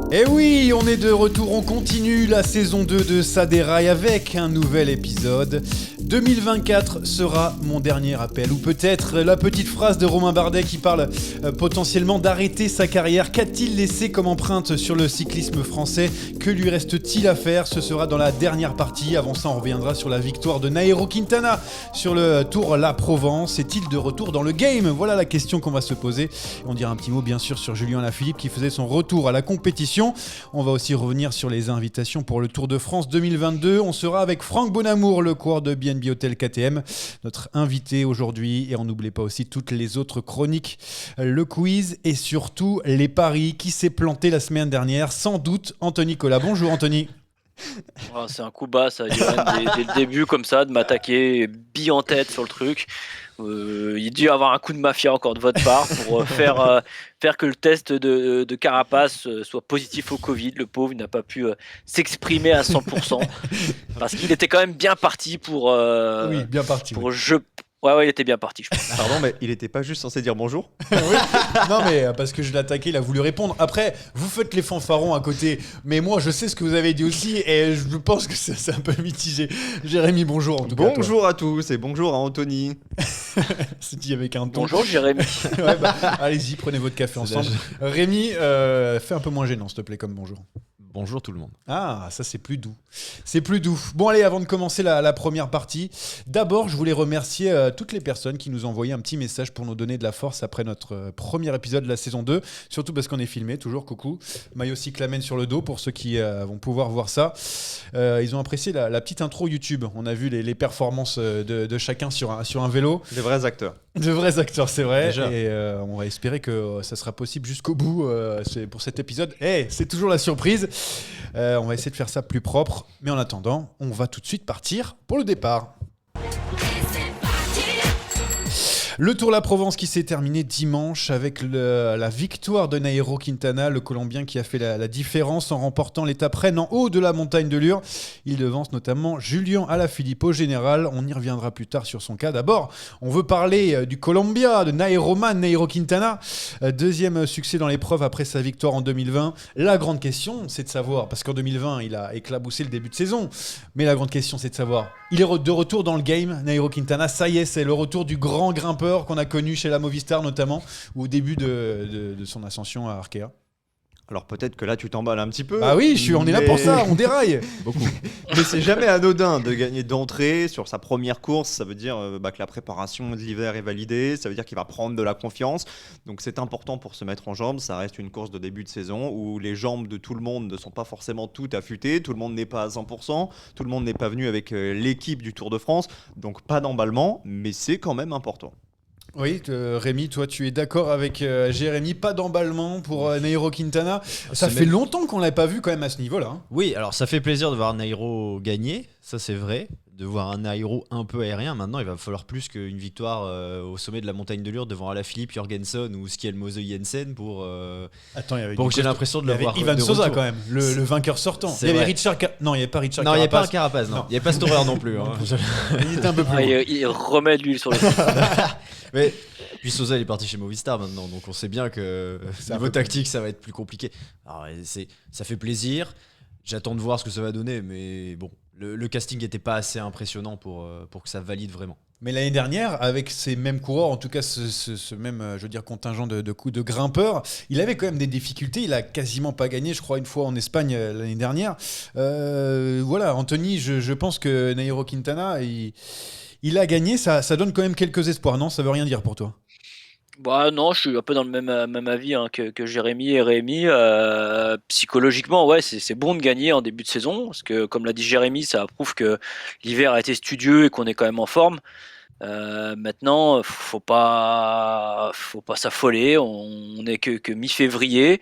Et oui, on est de retour, on continue la saison 2 de Ça déraille avec un nouvel épisode. 2024 sera mon dernier appel, ou peut-être la petite phrase de Romain Bardet qui parle potentiellement d'arrêter sa carrière. Qu'a-t-il laissé comme empreinte sur le cyclisme français ? Que lui reste-t-il à faire ? Ce sera dans la dernière partie. Avant ça, on reviendra sur la victoire de Nairo Quintana sur le Tour La Provence. Est-il de retour dans le game ? Voilà la question qu'on va se poser. On dira un petit mot bien sûr sur Julien Alaphilippe qui faisait son retour à la compétition. On va aussi revenir sur les invitations pour le Tour de France 2022. On sera avec Franck Bonamour, le coureur de BNB Hotel KTM, notre invité aujourd'hui. Et on n'oublie pas aussi toutes les autres chroniques, le quiz et surtout les paris. Qui s'est planté la semaine dernière ? Sans doute Anthony Collat. Bonjour Anthony. Oh, c'est un coup bas ça, Johan, dès le début comme ça, de m'attaquer bille en tête sur le truc. Il a dû avoir un coup de mafia encore de votre part pour faire que le test de Carapace soit positif au Covid. Le pauvre, il n'a pas pu s'exprimer à 100% parce qu'il était quand même bien parti pour Oui, bien parti. pour Oui. Ouais, il était bien parti, je pense. Pardon, mais il était pas juste censé dire bonjour ? Oui. Non mais parce que je l'ai attaqué, il a voulu répondre. Après, vous faites les fanfarons à côté, mais moi je sais ce que vous avez dit aussi et je pense que c'est un peu mitigé. Jérémy, bonjour en tout cas. Bonjour à tous et bonjour à Anthony. C'est dit avec un ton. Bonjour Jérémy. Ouais, allez-y, prenez votre café ensemble. Rémi, fais un peu moins gênant s'il te plaît comme bonjour. Bonjour tout le monde. Ah, ça c'est plus doux. C'est plus doux. Bon allez, avant de commencer la première partie, d'abord je voulais remercier toutes les personnes qui nous ont envoyé un petit message pour nous donner de la force après notre premier épisode de la saison 2. Surtout parce qu'on est filmé, toujours coucou. Maillot cyclamen sur le dos pour ceux qui vont pouvoir voir ça. Ils ont apprécié la petite intro YouTube. On a vu les performances de chacun sur un vélo. Des vrais acteurs. De vrais acteurs, c'est vrai. Déjà. Et on va espérer que ça sera possible jusqu'au bout pour cet épisode. C'est toujours la surprise. On va essayer de faire ça plus propre. Mais en attendant, on va tout de suite partir pour le départ. Le Tour La Provence qui s'est terminé dimanche avec la victoire de Nairo Quintana, le Colombien qui a fait la différence en remportant l'étape Rennes en haut de la montagne de Lure. Il devance notamment Julien Alaphilippe au général. On y reviendra plus tard sur son cas. D'abord, on veut parler du Colombia, de Nairo Quintana. Deuxième succès dans l'épreuve après sa victoire en 2020. La grande question, c'est de savoir, parce qu'en 2020, il a éclaboussé le début de saison, mais la grande question, c'est de savoir, il est de retour dans le game, Nairo Quintana. Ça y est, c'est le retour du grand grimpeur qu'on a connu chez la Movistar notamment, ou au début de son ascension à Arkea. Alors peut-être que là tu t'emballes un petit peu. Ah oui, on est là pour ça, on déraille. Beaucoup. Mais c'est jamais anodin de gagner d'entrée sur sa première course. Ça veut dire que la préparation de l'hiver est validée. Ça veut dire qu'il va prendre de la confiance. Donc c'est important pour se mettre en jambes. Ça reste une course de début de saison où les jambes de tout le monde ne sont pas forcément toutes affûtées. Tout le monde n'est pas à 100%. Tout le monde n'est pas venu avec l'équipe du Tour de France. Donc pas d'emballement, mais c'est quand même important. Oui, Rémi, toi tu es d'accord avec Jérémy, pas d'emballement pour Nairo Quintana. Ça fait longtemps qu'on ne l'avait pas vu quand même à ce niveau-là. Hein. Oui, alors ça fait plaisir de voir Nairo gagner, ça c'est vrai. De voir un Nairo un peu aérien. Maintenant, il va falloir plus qu'une victoire au sommet de la montagne de Lure devant Alaphilippe, Jorgensen ou Skjelmose Jensen pour que j'ai l'impression de le voir. Ivan de Sosa retour. quand même, le vainqueur sortant. C'est Il y avait vrai. Richard Non, il n'y avait pas Richard Non, il n'y a pas un Carapace. Carapace, non. Il n'y a pas Storer non plus. Hein. Il était un peu plus loin. Il remet de l'huile sur le feu. Mais puis Sosa il est parti chez Movistar maintenant, donc on sait bien que niveau tactique ça va être plus compliqué. Alors, ça fait plaisir. J'attends de voir ce que ça va donner, mais bon, le casting n'était pas assez impressionnant pour que ça valide vraiment. Mais l'année dernière, avec ces mêmes coureurs, en tout cas ce même je veux dire, contingent de grimpeurs, il avait quand même des difficultés. Il a quasiment pas gagné, je crois, une fois en Espagne l'année dernière. Voilà, Anthony, je pense que Nairo Quintana, il a gagné. Ça donne quand même quelques espoirs, non ? Ça veut rien dire pour toi ? Bah non, je suis un peu dans le même avis que Jérémy et Rémi. Psychologiquement, ouais, c'est bon de gagner en début de saison, parce que comme l'a dit Jérémy, ça prouve que l'hiver a été studieux et qu'on est quand même en forme. Maintenant, faut pas s'affoler. On n'est que mi-février.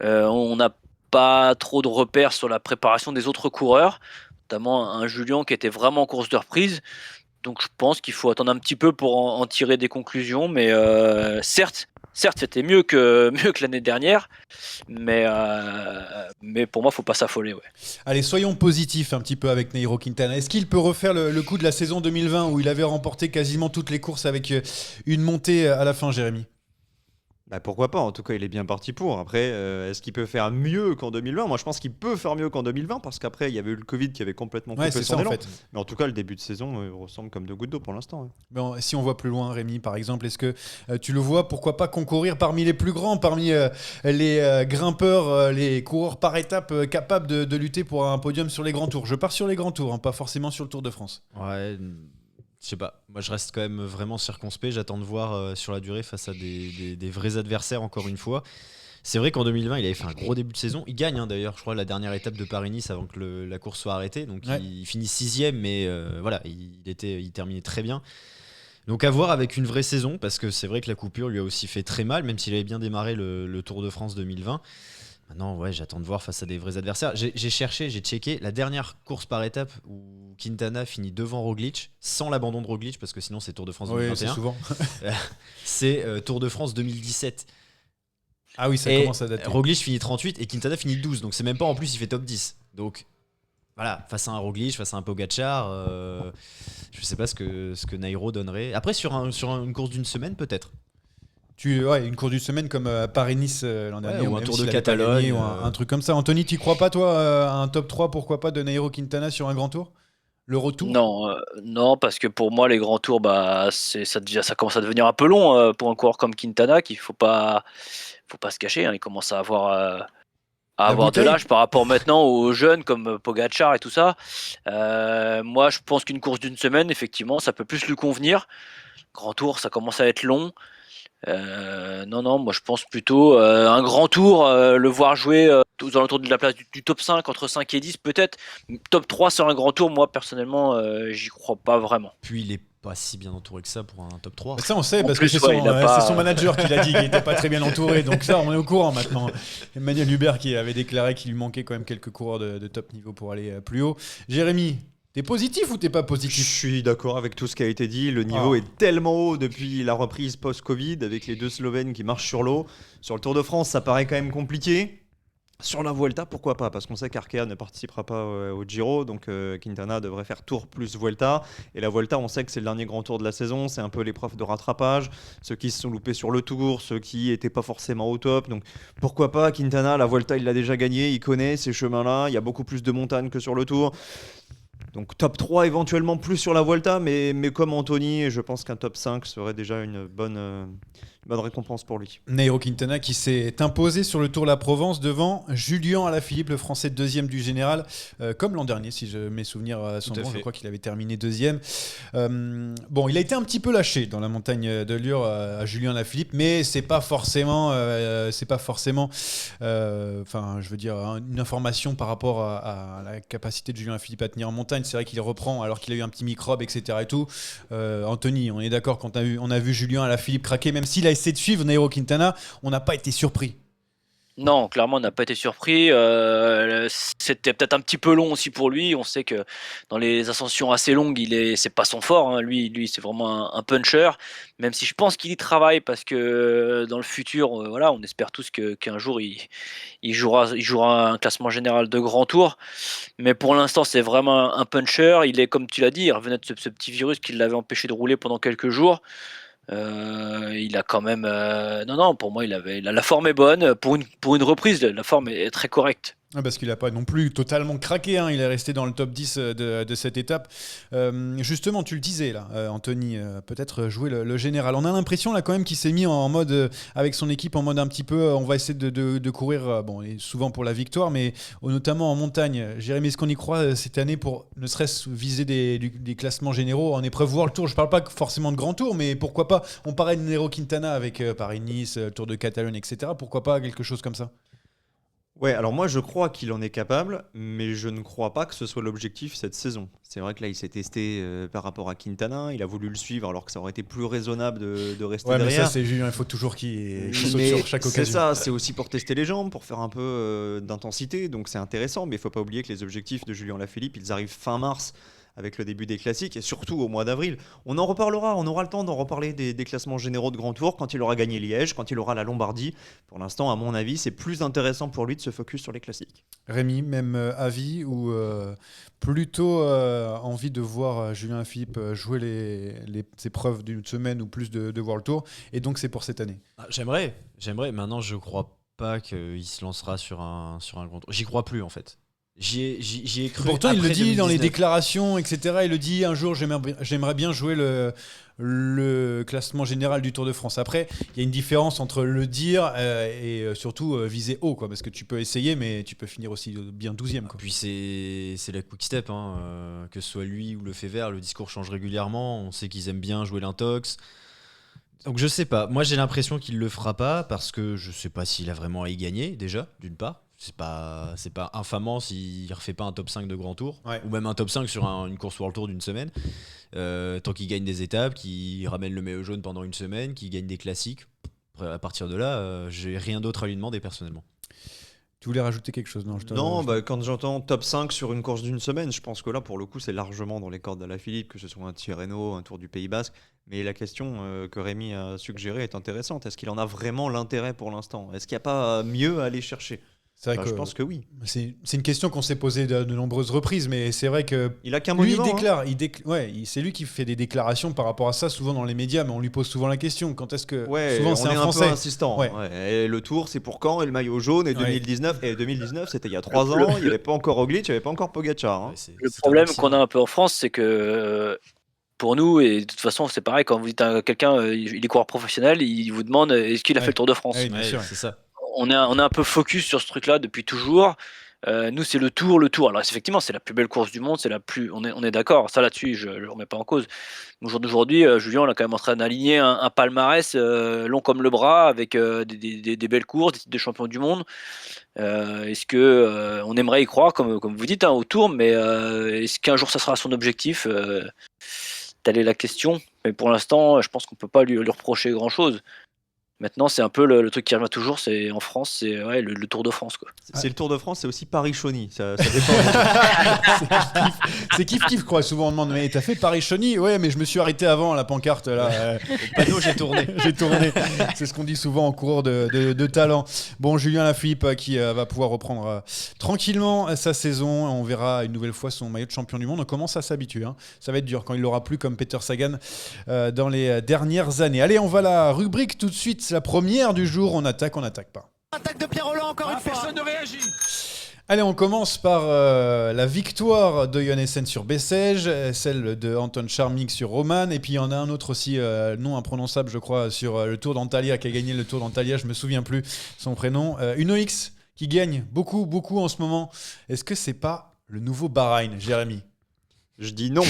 On n'a pas trop de repères sur la préparation des autres coureurs, notamment un Julien qui était vraiment en course de reprise. Donc je pense qu'il faut attendre un petit peu pour en tirer des conclusions, mais certes c'était mieux que l'année dernière, mais pour moi faut pas s'affoler. Ouais. Allez, soyons positifs un petit peu avec Nairo Quintana. Est-ce qu'il peut refaire le coup de la saison 2020 où il avait remporté quasiment toutes les courses avec une montée à la fin, Jérémy ? Bah, pourquoi pas, en tout cas il est bien parti pour. Après, est-ce qu'il peut faire mieux qu'en 2020? Moi je pense qu'il peut faire mieux qu'en 2020 parce qu'après il y avait eu le Covid qui avait complètement Ouais, coupé c'est son ça en élan. fait. Mais en tout cas le début de saison ressemble comme deux gouttes d'eau pour l'instant. Ouais. Bon, si on voit plus loin, Rémi, par exemple, est-ce que tu le vois, pourquoi pas concourir parmi les plus grands, parmi les grimpeurs, les coureurs par étapes capables de lutter pour un podium sur les grands tours? Je pars sur les grands tours, hein, pas forcément sur le Tour de France. Ouais, je sais pas. Moi, je reste quand même vraiment circonspect. J'attends de voir sur la durée face à des vrais adversaires, encore une fois. C'est vrai qu'en 2020, il avait fait un gros début de saison. Il gagne, hein, d'ailleurs, je crois, la dernière étape de Paris-Nice avant que la course soit arrêtée. Donc, Ouais. il finit 6ème, mais voilà, il terminait très bien. Donc, à voir avec une vraie saison, parce que c'est vrai que la coupure lui a aussi fait très mal, même s'il avait bien démarré le Tour de France 2020. Maintenant, ouais, j'attends de voir face à des vrais adversaires. J'ai cherché, j'ai checké la dernière course par étape où Quintana finit devant Roglic, sans l'abandon de Roglic, parce que sinon c'est Tour de France Oui, c'est 2021. souvent. C'est Tour de France 2017. Ah oui, ça Et commence à dater. Roglic finit 38 et Quintana finit 12. Donc c'est même pas en plus, il fait top 10. Donc voilà, face à un Roglic, face à un Pogacar, je sais pas ce que Nairo donnerait. Après, sur une course d'une semaine, peut-être. Ouais, une course d'une semaine comme Paris-Nice l'an dernier, ou un même Tour s'il de avait pas Catalogne, gagné, ou un truc comme ça. Anthony, tu crois pas, toi, à un top 3, pourquoi pas, de Nairo Quintana sur un grand tour? Le retour? Non, non, parce que pour moi, les grands tours, bah, ça commence à devenir un peu long pour un coureur comme Quintana, qu'il faut pas se cacher. Hein, il commence à La avoir de bouteille? l'âge par rapport maintenant aux jeunes comme Pogacar et tout ça. Moi, je pense qu'une course d'une semaine, effectivement, ça peut plus lui convenir. Grand tour, ça commence à être long. Non, non, moi je pense plutôt un grand tour, le voir jouer aux alentours de la place du top 5, entre 5 et 10 peut-être. Top 3 sur un grand tour, moi personnellement, j'y crois pas vraiment. Puis il est pas si bien entouré que ça pour un top 3. Ça, on sait, En parce plus, que ouais, il a c'est pas- son manager qui l'a dit qu'il n'était pas très bien entouré. Donc ça, on est au courant maintenant. Emmanuel Hubert qui avait déclaré qu'il lui manquait quand même quelques coureurs de top niveau pour aller plus haut. Jérémy, t'es positif ou t'es pas Je positif? suis d'accord avec tout ce qui a été dit. Le niveau est tellement haut depuis la reprise post-Covid avec les deux Slovènes qui marchent sur l'eau. Sur le Tour de France, ça paraît quand même compliqué. Sur la Vuelta, pourquoi pas? Parce qu'on sait qu'Arkea ne participera pas au Giro, donc Quintana devrait faire Tour plus Vuelta. Et la Vuelta, on sait que c'est le dernier grand tour de la saison, c'est un peu l'épreuve de rattrapage. Ceux qui se sont loupés sur le Tour, ceux qui n'étaient pas forcément au top. Donc pourquoi pas Quintana? La Vuelta, il l'a déjà gagné, il connaît ces chemins-là. Il y a beaucoup plus de montagnes que sur le Tour. Donc top 3 éventuellement plus sur la Vuelta, mais comme Anthony, je pense qu'un top 5 serait déjà une bonne récompense pour lui. Nairo Quintana qui s'est imposé sur le Tour de la Provence devant Julien Alaphilippe, le Français deuxième du général, comme l'an dernier, si mes souvenirs sont Tout à bons. fait. Je crois qu'il avait terminé deuxième. Bon, il a été un petit peu lâché dans la montagne de Lure à Julien Alaphilippe, mais c'est pas forcément, je veux dire, une information par rapport à la capacité de Julien Alaphilippe à tenir en montagne. C'est vrai qu'il reprend alors qu'il a eu un petit microbe, etc. et tout. Anthony, on est d'accord, quand on a vu Julien Alaphilippe craquer, même s'il a essayé de suivre Nairo Quintana, on n'a pas été surpris. Non, clairement, on n'a pas été surpris. C'était peut-être un petit peu long aussi pour lui. On sait que dans les ascensions assez longues, c'est pas son fort. Hein. Lui, c'est vraiment un puncher. Même si je pense qu'il y travaille parce que dans le futur, voilà, on espère tous qu'un jour il jouera un classement général de grand tour. Mais pour l'instant, c'est vraiment un puncher. Il est, comme tu l'as dit, il revenait de ce petit virus qui l'avait empêché de rouler pendant quelques jours. Il a quand même non, pour moi la forme est bonne pour une reprise, la forme est très correcte. Parce qu'il n'a pas non plus totalement craqué, hein. Il est resté dans le top 10 de cette étape. Justement, tu le disais là, Anthony, peut-être jouer le général. On a l'impression là quand même qu'il s'est mis en mode, avec son équipe, en mode un petit peu, on va essayer de courir, bon, et souvent pour la victoire, mais notamment en montagne. Jérémy, est-ce qu'on y croit cette année pour ne serait-ce viser des classements généraux en épreuve, voir le tour? Je parle pas forcément de grand tour, mais pourquoi pas? On parlait de Nairo Quintana avec Paris-Nice, Tour de Catalogne, etc. Pourquoi pas quelque chose comme ça? Ouais, alors moi je crois qu'il en est capable, mais je ne crois pas que ce soit l'objectif cette saison. C'est vrai que là il s'est testé par rapport à Quintana, il a voulu le suivre alors que ça aurait été plus raisonnable de rester Ouais, mais derrière. ça c'est Julien, il faut toujours qu'il saute Mais sur chaque c'est occasion. ça, c'est aussi pour tester les jambes, pour faire un peu d'intensité, donc c'est intéressant, mais il faut pas oublier que les objectifs de Julien Lafilippe, ils arrivent fin mars avec le début des classiques et surtout au mois d'avril. On en reparlera, on aura le temps d'en reparler des classements généraux de Grand Tour quand il aura gagné Liège, quand il aura la Lombardie. Pour l'instant, à mon avis, c'est plus intéressant pour lui de se focus sur les classiques. Rémi, même avis ou plutôt envie de voir Julien Philippe jouer les épreuves d'une semaine ou plus de World Tour, et donc c'est pour cette année. J'aimerais. Maintenant, je crois pas qu'il se lancera sur un Grand Tour. J'y crois plus en fait. J'y ai cru. Pourtant, il le après dit dans les 2019. déclarations, etc. Il le dit un jour, j'aimerais bien jouer le classement général du Tour de France. Après, il y a une différence entre le dire et surtout viser haut, quoi, parce que tu peux essayer, mais tu peux finir aussi bien 12e. Quoi. Puis c'est la quick step, que ce soit lui ou le Fever, le discours change régulièrement. On sait qu'ils aiment bien jouer l'intox. Donc je sais pas. Moi j'ai l'impression qu'il le fera pas parce que je sais pas s'il a vraiment à y gagner déjà, d'une part. C'est pas infamant s'il refait pas un top 5 de Grand Tour, Ouais. ou même un top 5 sur une course World Tour d'une semaine. Tant qu'il gagne des étapes, qu'il ramène le maillot jaune pendant une semaine, qu'il gagne des classiques. Après, à partir de là, j'ai rien d'autre à lui demander personnellement. Tu voulais rajouter quelque chose? Non, quand j'entends top 5 sur une course d'une semaine, je pense que là, pour le coup, c'est largement dans les cordes d'Alaphilippe, que ce soit un Tirreno, un Tour du Pays Basque. Mais la question que Rémi a suggérée est intéressante. Est-ce qu'il en a vraiment l'intérêt pour l'instant? Est-ce qu'il n'y a pas mieux à aller chercher? C'est vrai Je que pense que oui. c'est une question qu'on s'est posée de nombreuses reprises, mais c'est vrai que Il a qu'un lui, monument. il déclare, c'est lui qui fait des déclarations par rapport à ça, souvent dans les médias, mais on lui pose souvent la question. Quand est-ce que Ouais, souvent on c'est est un un peu Français. insistant. Ouais. Ouais. Et le Tour, c'est pour quand? Et le maillot jaune? Et 2019, et 2019, c'était il y a 3 ans. Il n'y avait pas encore Roglic, il n'y avait pas encore Pogacar. Ouais, c'est Le un problème accident. qu'on a un peu en France, c'est que pour nous, et de toute façon, c'est pareil, quand vous dites à quelqu'un, il est coureur professionnel, il vous demande est-ce qu'il a Ouais. fait le Tour de France. Ouais, bien Ouais, sûr. c'est ça. On est un peu focus sur ce truc-là depuis toujours. Nous, c'est le tour. Alors, effectivement, c'est la plus belle course du monde. On est d'accord. Ça, là-dessus, je ne le remets pas en cause. Au jour d'aujourd'hui, Julien, on a quand même en train d'aligner un palmarès long comme le bras avec des belles courses, des titres de champion du monde. Est-ce que on aimerait y croire, comme vous dites, au tour, mais est-ce qu'un jour ça sera son objectif? Telle est la question. Mais pour l'instant, je pense qu'on peut pas lui reprocher grand-chose. Maintenant, c'est un peu le truc qui revient toujours, c'est en France, c'est le Tour de France, quoi. C'est le Tour de France, c'est aussi Paris-Chauny. Ça dépend. C'est kiff, quoi. Souvent on demande, mais t'as fait Paris-Chauny? Ouais, mais je me suis arrêté avant la pancarte là. Au panneau, j'ai tourné. J'ai tourné. C'est ce qu'on dit souvent en coureur de talent. Bon, Julien Lafilippe qui va pouvoir reprendre tranquillement sa saison. On verra une nouvelle fois son maillot de champion du monde. On commence à s'habituer. Ça va être dur quand il l'aura plus comme Peter Sagan dans les dernières années. Allez, on va à la rubrique tout de suite. C'est la première du jour. On attaque pas. Attaque de Pierre Rolland encore une fois. Personne ne réagit. Allez, on commence par la victoire de Johannessen sur Bessèges, celle de Anton Charmig sur Roman, et puis il y en a un autre aussi, nom imprononçable je crois, sur le Tour d'Antalya, qui a gagné le Tour d'Antalya, je me souviens plus son prénom. Uno X qui gagne beaucoup en ce moment. Est-ce que c'est pas le nouveau Bahreïn, Jérémy? Je dis non.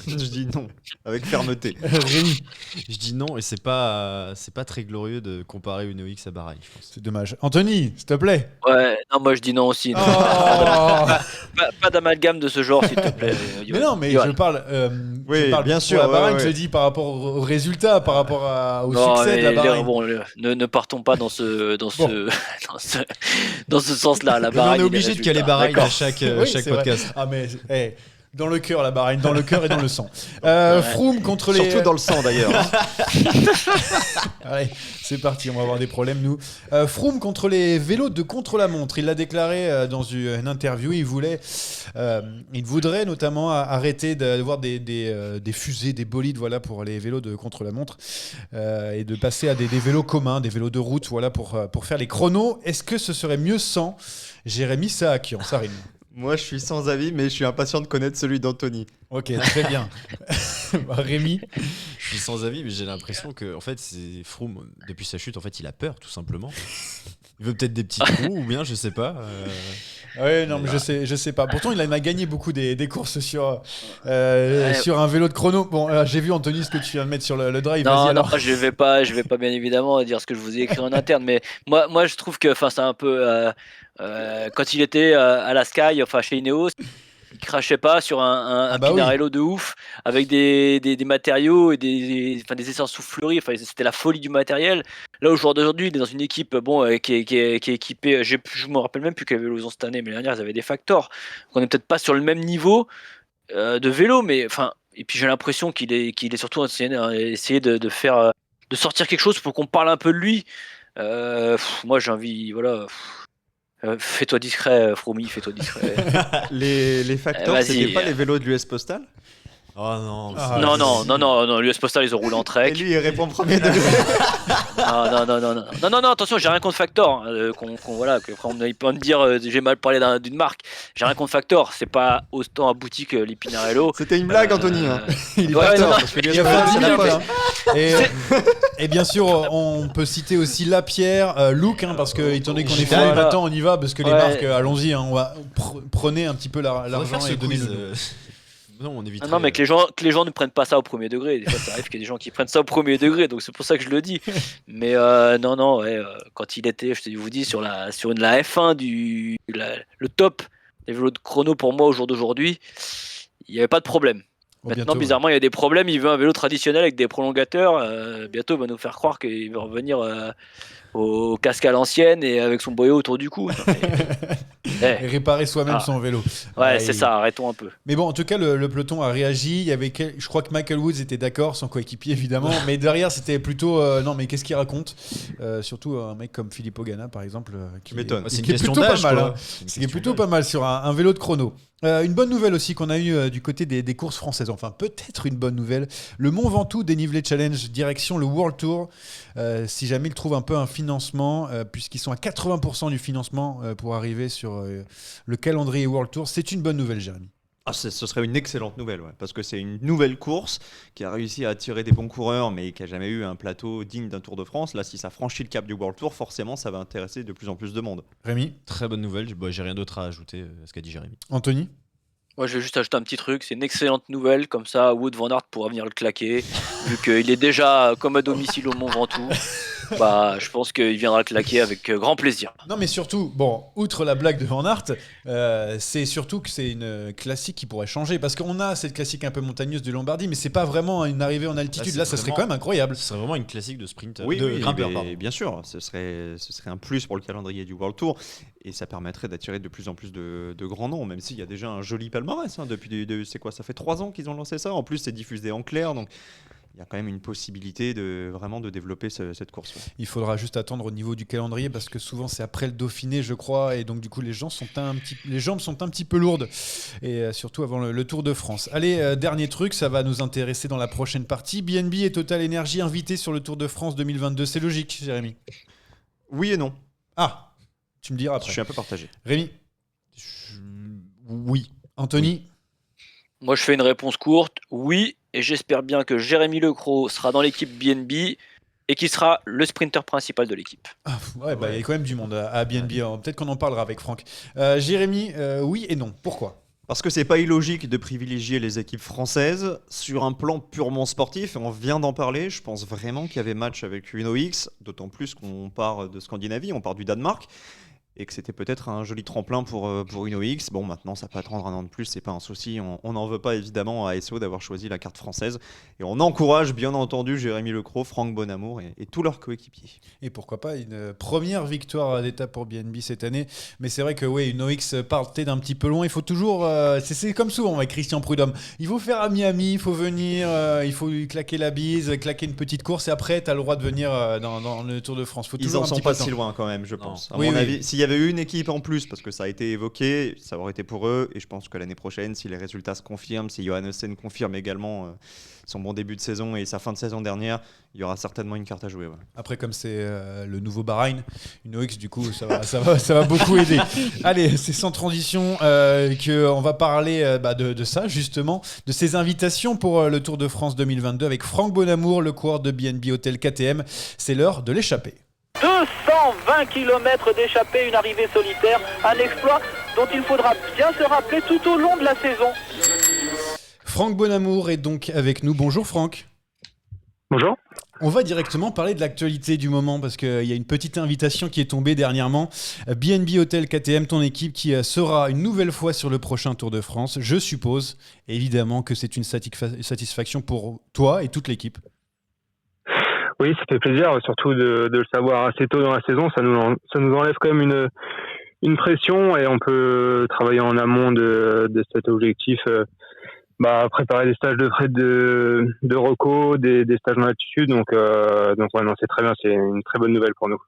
Je dis non. Avec fermeté. Rémi. Je dis non, et c'est pas très glorieux de comparer Uno X à Bahreïn, je pense. C'est dommage. Anthony, s'il te plaît. Ouais, non, moi je dis non aussi. Non. Oh Pas d'amalgame de ce genre, s'il te plaît. mais non, mais Johan. je parle, Oui, je parle bien pour sûr, la Bahreïn, ouais, je ouais. dis par rapport aux résultats, par rapport au Non, succès de la mais Bahreïn. ne partons pas dans ce dans ce sens-là. La Mais on Bahreïn, est et les obligé de caler résultats. Bahreïn à D'accord. chaque Oui, c'est vrai. podcast. Ah mais dans le cœur la Bahreïn, dans le cœur et dans le sang. Froome contre les. Surtout dans le sang d'ailleurs. Allez, c'est parti, on va avoir des problèmes nous. Froome contre les vélos de contre-la-montre. Il l'a déclaré dans une interview. Il voudrait notamment arrêter d'avoir des fusées, des bolides, voilà, pour les vélos de contre-la-montre et de passer à des vélos communs, des vélos de route, voilà, pour faire les chronos. Est-ce que ce serait mieux sans Jérémy Saakian, ça rime. Moi, je suis sans avis, mais je suis impatient de connaître celui d'Anthony. Ok, très bien. Rémi. Je suis sans avis, mais j'ai l'impression que en fait, c'est Froome, depuis sa chute, en fait, il a peur, tout simplement. Il veut peut-être des petits trous, ou bien, je sais pas. Ouais, non, mais je sais pas. Pourtant, il en a gagné beaucoup des courses sur un vélo de chrono. Bon, j'ai vu Anthony ce que tu viens de mettre sur le drive. Non, Vas-y, non, alors. je vais pas bien évidemment dire ce que je vous ai écrit en interne, mais moi je trouve que, enfin, c'est un peu quand il était à la Sky, enfin chez Ineos, il crachait pas sur un bah oui. Pinarello de ouf avec des matériaux et des essences souffleries. Enfin, c'était la folie du matériel. Là, au jour d'aujourd'hui, il est dans une équipe qui est équipée. Je me rappelle même plus quel vélo ils ont cette année, mais l'année dernière ils avaient des Factors. On est peut-être pas sur le même niveau. de vélo, mais enfin, et puis j'ai l'impression qu'il est surtout essayé de faire, de sortir quelque chose pour qu'on parle un peu de lui. Moi j'ai envie, voilà. Fais-toi discret, Fromy, fais-toi discret. Les facteurs, Vas-y. c'était pas les vélos de l'US Postal? Oh non. Ah, Non, l'US Postal ils ont roulé en Et trek. lui, il répond premier degré. Non, attention, j'ai rien contre Factor. Voilà, que après on peut me dire j'ai mal parlé d'une marque. J'ai rien contre Factor, c'est pas autant abouti que les Pinarello. C'était une blague, Anthony. Hein. Il est Ouais, pas non, tort, non, parce que mais il y a je pas sais de bien, limite, hein. Et bien sûr, on peut citer aussi Lapierre, Look, hein, parce que étant donné qu'on est fan, Voilà. attends, on y va, parce que les Ouais. marques, allons-y, hein, prenez un petit peu l'argent et donnez-le. Non, on éviterait. Non, mais que les gens ne prennent pas ça au premier degré. Des fois, ça arrive qu'il y ait des gens qui prennent ça au premier degré, donc c'est pour ça que je le dis. Mais non, ouais, quand il était, je vous dis, sur la F1 le top des vélos de chrono pour moi au jour d'aujourd'hui, il n'y avait pas de problème. Oh, Maintenant, bientôt, bizarrement, il y a des problèmes. Il veut un vélo traditionnel avec des prolongateurs. Bientôt, il va nous faire croire qu'il veut revenir au casque à l'ancienne et avec son boyau autour du cou. Non, mais- Et réparer soi-même Ah. son vélo. Ouais, c'est ça. Arrêtons un peu. Mais bon, en tout cas, le peloton a réagi. Il y avait je crois que Michael Woods était d'accord, son coéquipier évidemment. Mais derrière, c'était plutôt non, mais qu'est-ce qu'il raconte? Surtout un mec comme Filippo Ganna, par exemple, qui m'étonne. C'est une qui est question plutôt pas d'âge, mal. quoi. Hein. C'est une Ce qui est question plutôt d'âge. pas mal sur un vélo de chrono. Une bonne nouvelle aussi qu'on a eue du côté des courses françaises. Enfin, peut-être une bonne nouvelle. Le Mont Ventoux dénivelé challenge direction le World Tour. Si jamais ils trouvent un peu un financement, puisqu'ils sont à 80% du financement pour arriver sur le calendrier World Tour, c'est une bonne nouvelle, Jérémy. Ah, ce serait une excellente nouvelle, ouais, parce que c'est une nouvelle course qui a réussi à attirer des bons coureurs, mais qui n'a jamais eu un plateau digne d'un Tour de France. Là, si ça franchit le cap du World Tour, forcément, ça va intéresser de plus en plus de monde. Rémi, Très bonne nouvelle. J'ai rien d'autre à ajouter à ce qu'a dit Jérémy. Anthony. Moi, je vais juste ajouter un petit truc. C'est une excellente nouvelle. Comme ça, Wout van Aert pourra venir le claquer. Vu qu'il est déjà comme à domicile au Mont Ventoux. Bah, je pense qu'il viendra le claquer avec grand plaisir. Non, mais surtout, bon, outre la blague de Van Aert, c'est surtout que c'est une classique qui pourrait changer. Parce qu'on a cette classique un peu montagneuse de Lombardie, mais c'est pas vraiment une arrivée en altitude. Là, ça serait quand même incroyable. Ce serait vraiment une classique de sprint, Oui, de oui, grimpeur, mais pardon. bien sûr, ce serait un plus pour le calendrier du World Tour et ça permettrait d'attirer de plus en plus de grands noms, même s'il y a déjà un joli palmarès. Hein, c'est quoi, ça fait 3 ans qu'ils ont lancé ça. En plus, c'est diffusé en clair, donc il y a quand même une possibilité de vraiment de développer cette course. Ouais. Il faudra juste attendre au niveau du calendrier parce que souvent c'est après le Dauphiné, je crois, et donc du coup les jambes sont un petit peu lourdes et surtout avant le Tour de France. Allez, dernier truc, ça va nous intéresser dans la prochaine partie. BNB et Total Energy invités sur le Tour de France 2022, c'est logique, Jérémy. Oui et non. Ah, tu me diras Je après. suis un peu partagé. Rémi. Oui. Anthony. Moi, je fais une réponse courte. Oui, et j'espère bien que Jérémy Lecros sera dans l'équipe BNB et qui sera le sprinter principal de l'équipe. Ah, ouais, bah il y a quand même du monde à BNB. hein. Peut-être qu'on en parlera avec Franck. Jérémy, oui et non. Pourquoi? Parce que c'est pas illogique de privilégier les équipes françaises sur un plan purement sportif, et on vient d'en parler, je pense vraiment qu'il y avait match avec Uno X, d'autant plus qu'on part de Scandinavie, on part du Danemark, et que c'était peut-être un joli tremplin pour Uno X. Bon, maintenant ça peut attendre un an de plus, c'est pas un souci, on n'en veut pas évidemment à ASO d'avoir choisi la carte française, et on encourage bien entendu Jérémy Lecros, Franck Bonamour et tous leurs coéquipiers. Et pourquoi pas une première victoire d'étape pour BNB cette année. Mais c'est vrai que oui, une OX partait d'un petit peu loin. Il faut toujours, c'est comme souvent avec Christian Prudhomme, il faut faire à Miami, il faut venir, il faut lui claquer la bise, claquer une petite course et après tu as le droit de venir dans le Tour de France. Faut Ils toujours en un sont petit pas peu de si temps. loin quand même, je Non. pense. À Oui, mon oui. avis, s'il y avait eu une équipe en plus, parce que ça a été évoqué, ça aurait été pour eux. Et je pense que l'année prochaine, si les résultats se confirment, si Johannessen confirme également son bon début de saison et sa fin de saison dernière, il y aura certainement une carte à jouer. Ouais. Après, comme c'est le nouveau Bahreïn, une OX, du coup, ça va beaucoup aider. Allez, c'est sans transition qu'on va parler de ça, justement, de ces invitations pour le Tour de France 2022 avec Franck Bonamour, le coureur de BNB Hotel KTM. C'est l'heure de l'échappée. 220 km d'échappée, une arrivée solitaire, un exploit dont il faudra bien se rappeler tout au long de la saison. Franck Bonamour est donc avec nous. Bonjour Franck. Bonjour. On va directement parler de l'actualité du moment parce qu'il y a une petite invitation qui est tombée dernièrement. BNB Hotel KTM, ton équipe qui sera une nouvelle fois sur le prochain Tour de France. Je suppose évidemment que c'est une satisfaction pour toi et toute l'équipe. Oui, ça fait plaisir, surtout de le savoir assez tôt dans la saison. Ça nous enlève quand même une pression et on peut travailler en amont de cet objectif préparer des stages de reco, des stages en altitude. Donc ouais, non, c'est très bien, c'est une très bonne nouvelle pour nous.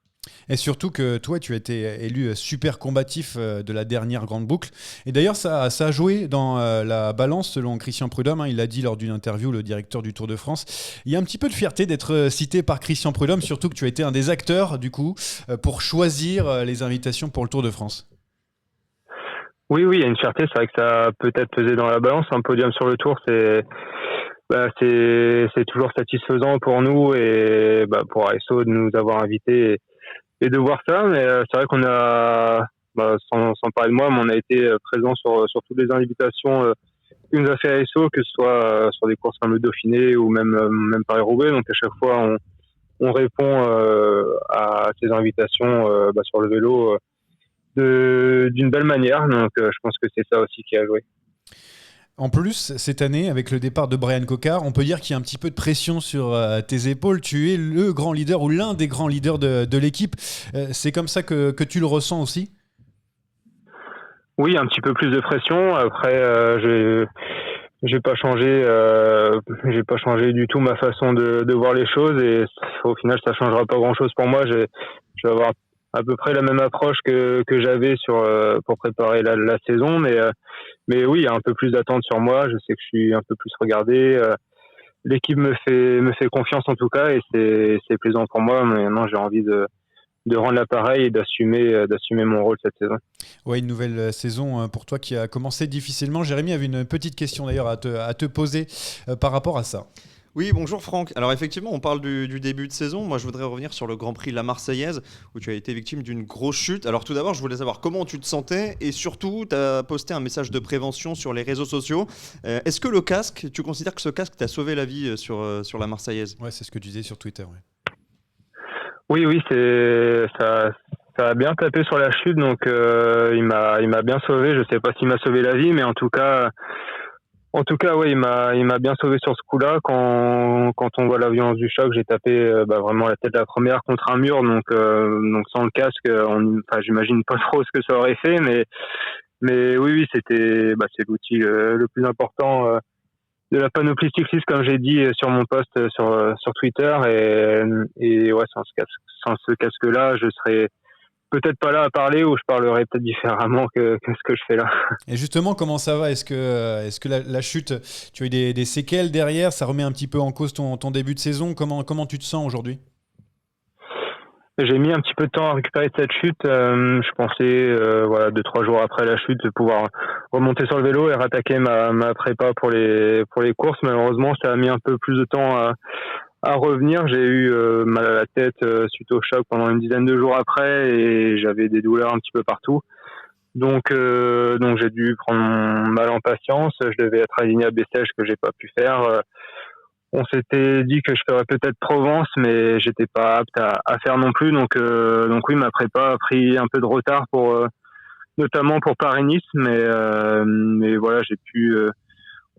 Et surtout que toi, tu as été élu super combatif de la dernière grande boucle. Et d'ailleurs, ça a joué dans la balance selon Christian Prudhomme. Il l'a dit lors d'une interview, le directeur du Tour de France. Il y a un petit peu de fierté d'être cité par Christian Prudhomme, surtout que tu as été un des acteurs, du coup, pour choisir les invitations pour le Tour de France. Oui, il y a une fierté. C'est vrai que ça a peut-être pesé dans la balance. Un podium sur le Tour, c'est toujours satisfaisant pour nous et pour ASO de nous avoir invités et de voir ça. Mais c'est vrai qu'on a, sans parler de moi, mais on a été présent sur toutes les invitations que nous a fait ASO, que ce soit sur des courses comme le Dauphiné ou même Paris-Roubaix. Donc à chaque fois, on répond à ces invitations sur le vélo d'une belle manière. Donc je pense que c'est ça aussi qui a joué. En plus, cette année, avec le départ de Brian Cocard, on peut dire qu'il y a un petit peu de pression sur tes épaules. Tu es le grand leader ou l'un des grands leaders de l'équipe. C'est comme ça que tu le ressens aussi ? Oui, un petit peu plus de pression. Après, j'ai pas changé du tout ma façon de voir les choses et au final, ça changera pas grand-chose pour moi. Je vais avoir à peu près la même approche que j'avais pour préparer la saison, mais oui, il y a un peu plus d'attente sur moi. Je sais que je suis un peu plus regardé. L'équipe me fait confiance en tout cas et c'est plaisant pour moi. Maintenant, j'ai envie de rendre l'appareil et d'assumer mon rôle cette saison. Ouais, une nouvelle saison pour toi qui a commencé difficilement. Jérémy avait une petite question d'ailleurs à te poser par rapport à ça. Oui, bonjour Franck. Alors effectivement, on parle du début de saison. Moi, je voudrais revenir sur le Grand Prix La Marseillaise, où tu as été victime d'une grosse chute. Alors tout d'abord, je voulais savoir comment tu te sentais, et surtout, tu as posté un message de prévention sur les réseaux sociaux. Est-ce que tu considères que ce casque t'a sauvé la vie sur La Marseillaise ? Ouais, c'est ce que tu disais sur Twitter. Ouais. Oui, ça a bien tapé sur la chute, donc il m'a bien sauvé. Je sais pas s'il m'a sauvé la vie, mais en tout cas, ouais, il m'a bien sauvé sur ce coup-là. Quand on voit la violence du choc, j'ai tapé vraiment la tête de la première contre un mur, donc sans le casque, j'imagine pas trop ce que ça aurait fait, mais oui, c'est l'outil le plus important de la panoplie cycliste, comme j'ai dit sur mon post sur Twitter, et ouais, sans ce casque-là, je serais peut-être pas là à parler, ou je parlerais peut-être différemment que ce que je fais là. Et justement, comment ça va ? Est-ce que la chute, tu as eu des séquelles derrière ? Ça remet un petit peu en cause ton début de saison ? Comment tu te sens aujourd'hui ? J'ai mis un petit peu de temps à récupérer cette chute. Je pensais, 2-3 jours après la chute, de pouvoir remonter sur le vélo et rattaquer ma prépa pour les courses. Malheureusement, ça a mis un peu plus de temps à revenir. J'ai eu mal à la tête suite au choc pendant une dizaine de jours après, et j'avais des douleurs un petit peu partout. Donc j'ai dû prendre mon mal en patience. Je devais être aligné à Bessèges, que j'ai pas pu faire. On s'était dit que je ferais peut-être Provence, mais j'étais pas apte à faire non plus. Donc oui, ma prépa a pris un peu de retard notamment pour Paris-Nice, mais voilà, j'ai pu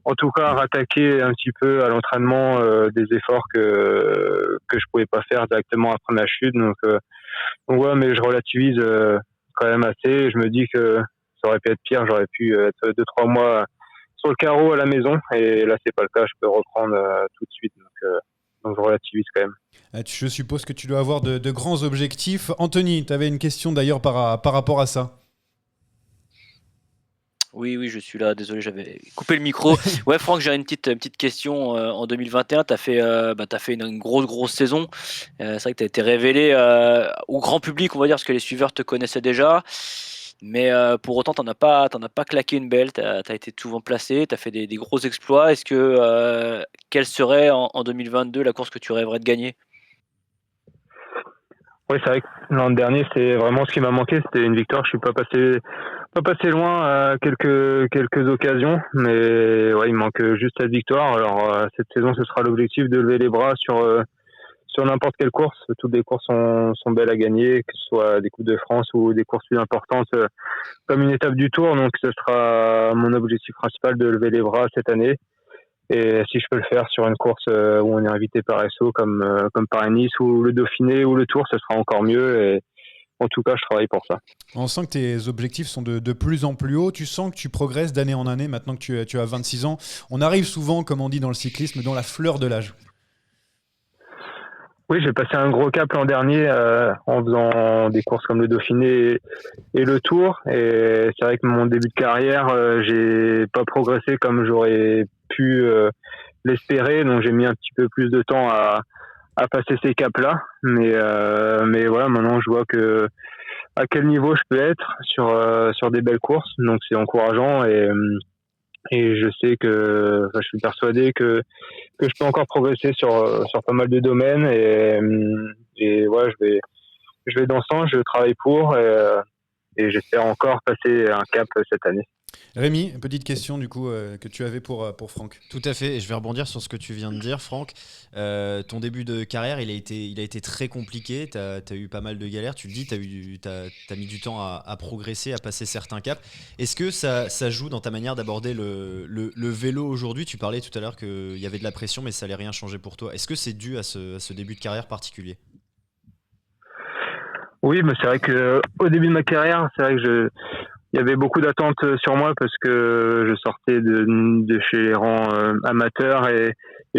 en tout cas rattaquer un petit peu à l'entraînement des efforts que je pouvais pas faire directement après ma chute. Donc ouais, mais je relativise quand même assez. Je me dis que ça aurait pu être pire. J'aurais pu être 2-3 mois sur le carreau à la maison, et là c'est pas le cas. Je peux reprendre tout de suite. Donc je relativise quand même. Je suppose que tu dois avoir de grands objectifs. Anthony, tu avais une question d'ailleurs par rapport à ça. Oui, je suis là. Désolé, j'avais coupé le micro. Ouais, Franck, j'ai une petite question. En 2021, tu as fait une grosse saison. C'est vrai que tu as été révélé au grand public, on va dire, parce que les suiveurs te connaissaient déjà. Mais pour autant, t'en as pas claqué une belle. T'as été souvent placé, t'as fait des gros exploits. Est-ce que quelle serait en 2022 la course que tu rêverais de gagner ? Oui, c'est vrai que l'an dernier, c'est vraiment ce qui m'a manqué. C'était une victoire. Je suis pas passé loin à quelques occasions, mais ouais, il manque juste cette victoire. Alors cette saison, ce sera l'objectif de lever les bras sur n'importe quelle course. Toutes les courses sont belles à gagner, que ce soit des Coupes de France ou des courses plus importantes comme une étape du Tour. Donc ce sera mon objectif principal, de lever les bras cette année. Et si je peux le faire sur une course où on est invité par SO comme Paris-Nice ou le Dauphiné ou le Tour, ce sera encore mieux. en tout cas, je travaille pour ça. On sent que tes objectifs sont de plus en plus hauts. Tu sens que tu progresses d'année en année maintenant que tu as 26 ans. On arrive souvent, comme on dit dans le cyclisme, dans la fleur de l'âge. Oui, j'ai passé un gros cap l'an dernier en faisant des courses comme le Dauphiné et le Tour. Et c'est vrai que mon début de carrière, j'ai pas progressé comme j'aurais pu l'espérer. Donc j'ai mis un petit peu plus de temps à passer ces caps-là. Mais voilà, maintenant je vois à quel niveau je peux être sur des belles courses. Donc c'est encourageant et je sais je suis persuadé que je peux encore progresser sur pas mal de domaines et ouais, je vais dans ce sens, je travaille pour et j'espère encore passer un cap cette année. Rémi, une petite question du coup que tu avais pour Franck. Tout à fait, et je vais rebondir sur ce que tu viens de dire, Franck. Ton début de carrière, il a été très compliqué, tu as eu pas mal de galères, tu le dis, tu as mis du temps à progresser, à passer certains caps. Est-ce que ça joue dans ta manière d'aborder le vélo aujourd'hui? Tu parlais tout à l'heure qu'il y avait de la pression, mais ça n'allait rien changer pour toi. Est-ce que c'est dû à ce début de carrière particulier? Oui, mais c'est vrai que au début de ma carrière, c'est vrai que il y avait beaucoup d'attentes sur moi parce que je sortais de chez les rangs amateurs et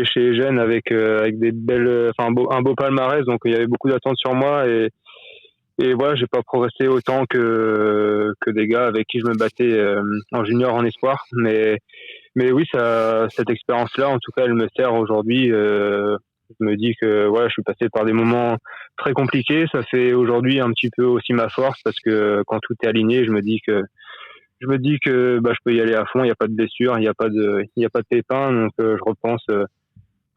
chez les jeunes avec des belles, un beau palmarès. Donc il y avait beaucoup d'attentes sur moi et voilà, j'ai pas progressé autant que des gars avec qui je me battais en junior, en espoir. Mais oui, cette expérience-là, en tout cas, elle me sert aujourd'hui. Je me dis que voilà, je suis passé par des moments très compliqués. Ça fait aujourd'hui un petit peu aussi ma force parce que quand tout est aligné, je me dis que je peux y aller à fond. Il n'y a pas de blessure, il n'y a pas de pépin. Donc je repense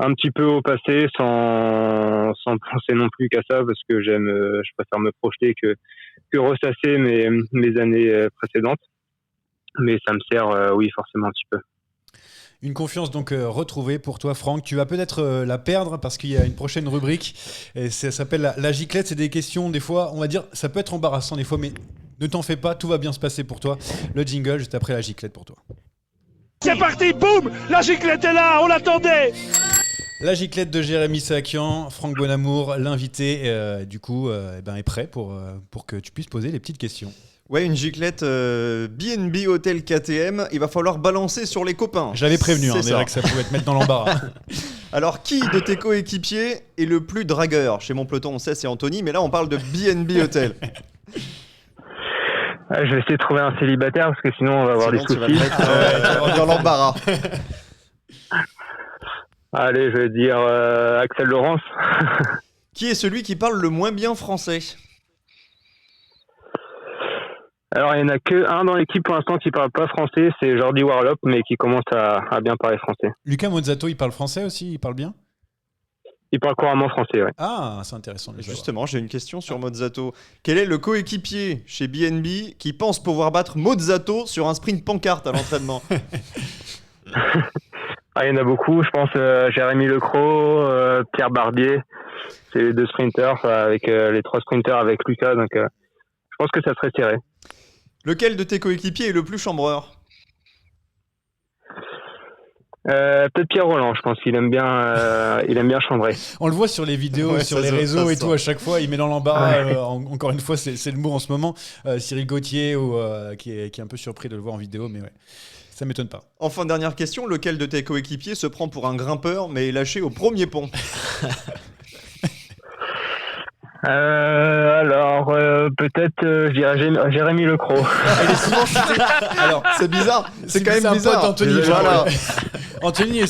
un petit peu au passé sans penser non plus qu'à ça parce que je préfère me projeter que ressasser mes années précédentes. Mais ça me sert, oui, forcément un petit peu. Une confiance donc retrouvée pour toi, Franck. Tu vas peut-être la perdre parce qu'il y a une prochaine rubrique et ça s'appelle la giclette. C'est des questions, des fois, on va dire, ça peut être embarrassant des fois, mais ne t'en fais pas, tout va bien se passer pour toi. Le jingle juste après la giclette pour toi. C'est parti, boum, la giclette est là, on l'attendait. La giclette de Jérémy Sakian, Franck Bonamour, l'invité, du coup, est prêt pour que tu puisses poser les petites questions. Ouais, une giclette B&B Hôtel KTM, il va falloir balancer sur les copains. J'avais prévenu C'est déjà que ça pouvait te mettre dans l'embarras. Alors, qui de tes coéquipiers est le plus dragueur? Chez mon peloton, on sait, c'est Anthony, mais là, on parle de B&B Hôtel. Je vais essayer de trouver un célibataire parce que sinon, on va avoir des Sinon, tu vas soucis. te mettre dans l'embarras. Allez, je vais dire Axel Laurence. Qui est celui qui parle le moins bien français? Alors, il n'y en a qu'un dans l'équipe pour l'instant qui parle pas français, c'est Jordi Warlop, mais qui commence à bien parler français. Lucas Mozzato, il parle français aussi? Il parle bien? Il parle couramment français, ouais. Ah, c'est intéressant de le savoir. Justement, j'ai une question sur Mozzato. Quel est le coéquipier chez B&B qui pense pouvoir battre Mozzato sur un sprint pancarte à l'entraînement? Il y en a beaucoup, je pense Jérémy Lecros, Pierre Barbier, c'est les deux sprinters, avec les trois sprinters avec Lucas, donc je pense que ça serait serré. Lequel de tes coéquipiers est le plus chambreur? Peut-être Pierre Roland, je pense qu'il aime bien chambrer. On le voit sur les vidéos, Ouais, sur ça les se- réseaux ça et se tout, sent. à chaque fois, il met dans l'embarras. Encore une fois, c'est le mot en ce moment. Cyril Gauthier, qui est un peu surpris de le voir en vidéo, mais ouais, ça m'étonne pas. Enfin, dernière question, lequel de tes coéquipiers se prend pour un grimpeur mais est lâché au premier pont? Alors, peut-être, je dirais Jérémy Lecros. Il est souvent cité. Alors, c'est bizarre, c'est quand même un bizarre. pote, Anthony. Voilà. Anthony,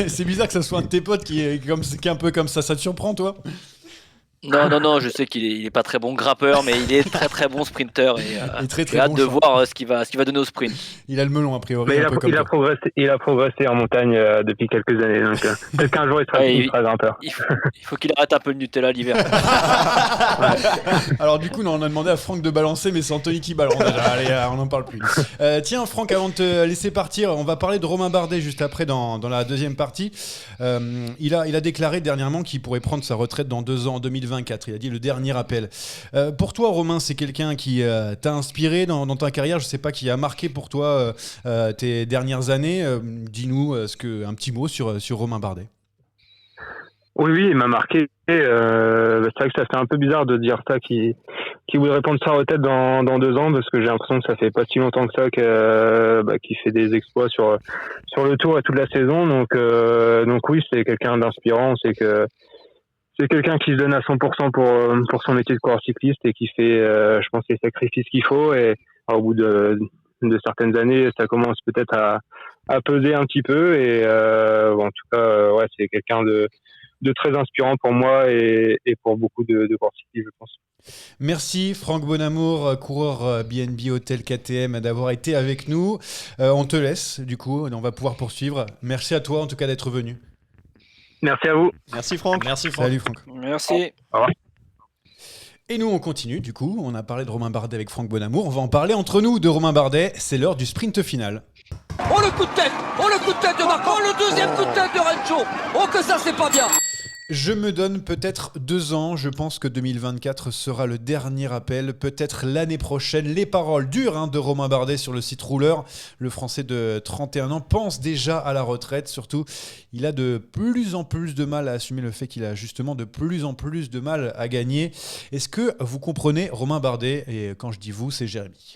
c'est bizarre que ça soit un de tes potes qui est un peu comme ça te surprend, toi? Non, je sais qu'il est pas très bon grimpeur, mais il est très très bon sprinter et Il est très, très j'ai hâte bon de champ. voir ce qu'il va donner au sprint. Il a le melon, a priori, Mais un peu comme toi. il a progressé en montagne depuis quelques années, donc peut-être qu'un jour il sera grimpeur. Il faut qu'il arrête un peu le Nutella l'hiver. Alors du coup, non, on a demandé à Franck de balancer, mais c'est Anthony qui balance déjà. Allez, on n'en parle plus. Tiens, Franck, avant de te laisser partir, on va parler de Romain Bardet juste après dans la deuxième partie. Il a déclaré dernièrement qu'il pourrait prendre sa retraite dans 2 ans, en 2024. Il a dit le dernier appel. Pour toi, Romain, c'est quelqu'un qui t'a inspiré dans ta carrière, je sais pas, qui a marqué pour toi tes dernières années. Dis-nous un petit mot sur Romain Bardet. Oui, il m'a marqué. C'est vrai que ça fait un peu bizarre de dire ça, qu'il voudrait prendre sa retraite dans 2 ans, parce que j'ai l'impression que ça fait pas si longtemps que ça qu'il fait des exploits sur le Tour et toute la saison. Donc oui, c'est quelqu'un d'inspirant. C'est quelqu'un qui se donne à 100% pour son métier de coureur cycliste et qui fait, je pense, les sacrifices qu'il faut. Et au bout de certaines années, ça commence peut-être à peser un petit peu. Et en tout cas, ouais, c'est quelqu'un de très inspirant pour moi et pour beaucoup de coureurs cyclistes, je pense. Merci Franck Bonamour, coureur BNB Hotel KTM, d'avoir été avec nous. On te laisse, du coup, on va pouvoir poursuivre. Merci à toi en tout cas d'être venu. Merci à vous. Merci Franck. Salut Franck. Merci. Au revoir. Et nous on continue, du coup, on a parlé de Romain Bardet avec Franck Bonamour, on va en parler entre nous de Romain Bardet, c'est l'heure du sprint final. Oh le coup de tête de Marco, le deuxième coup de tête de Rencho. Oh que ça c'est pas bien. Je me donne peut-être 2 ans, je pense que 2024 sera le dernier appel, peut-être l'année prochaine. Les paroles dures de Romain Bardet sur le site Rouleur. Le Français de 31 ans pense déjà à la retraite, surtout il a de plus en plus de mal à assumer le fait qu'il a justement de plus en plus de mal à gagner. Est-ce que vous comprenez Romain Bardet? Et quand je dis vous, c'est Jérémy.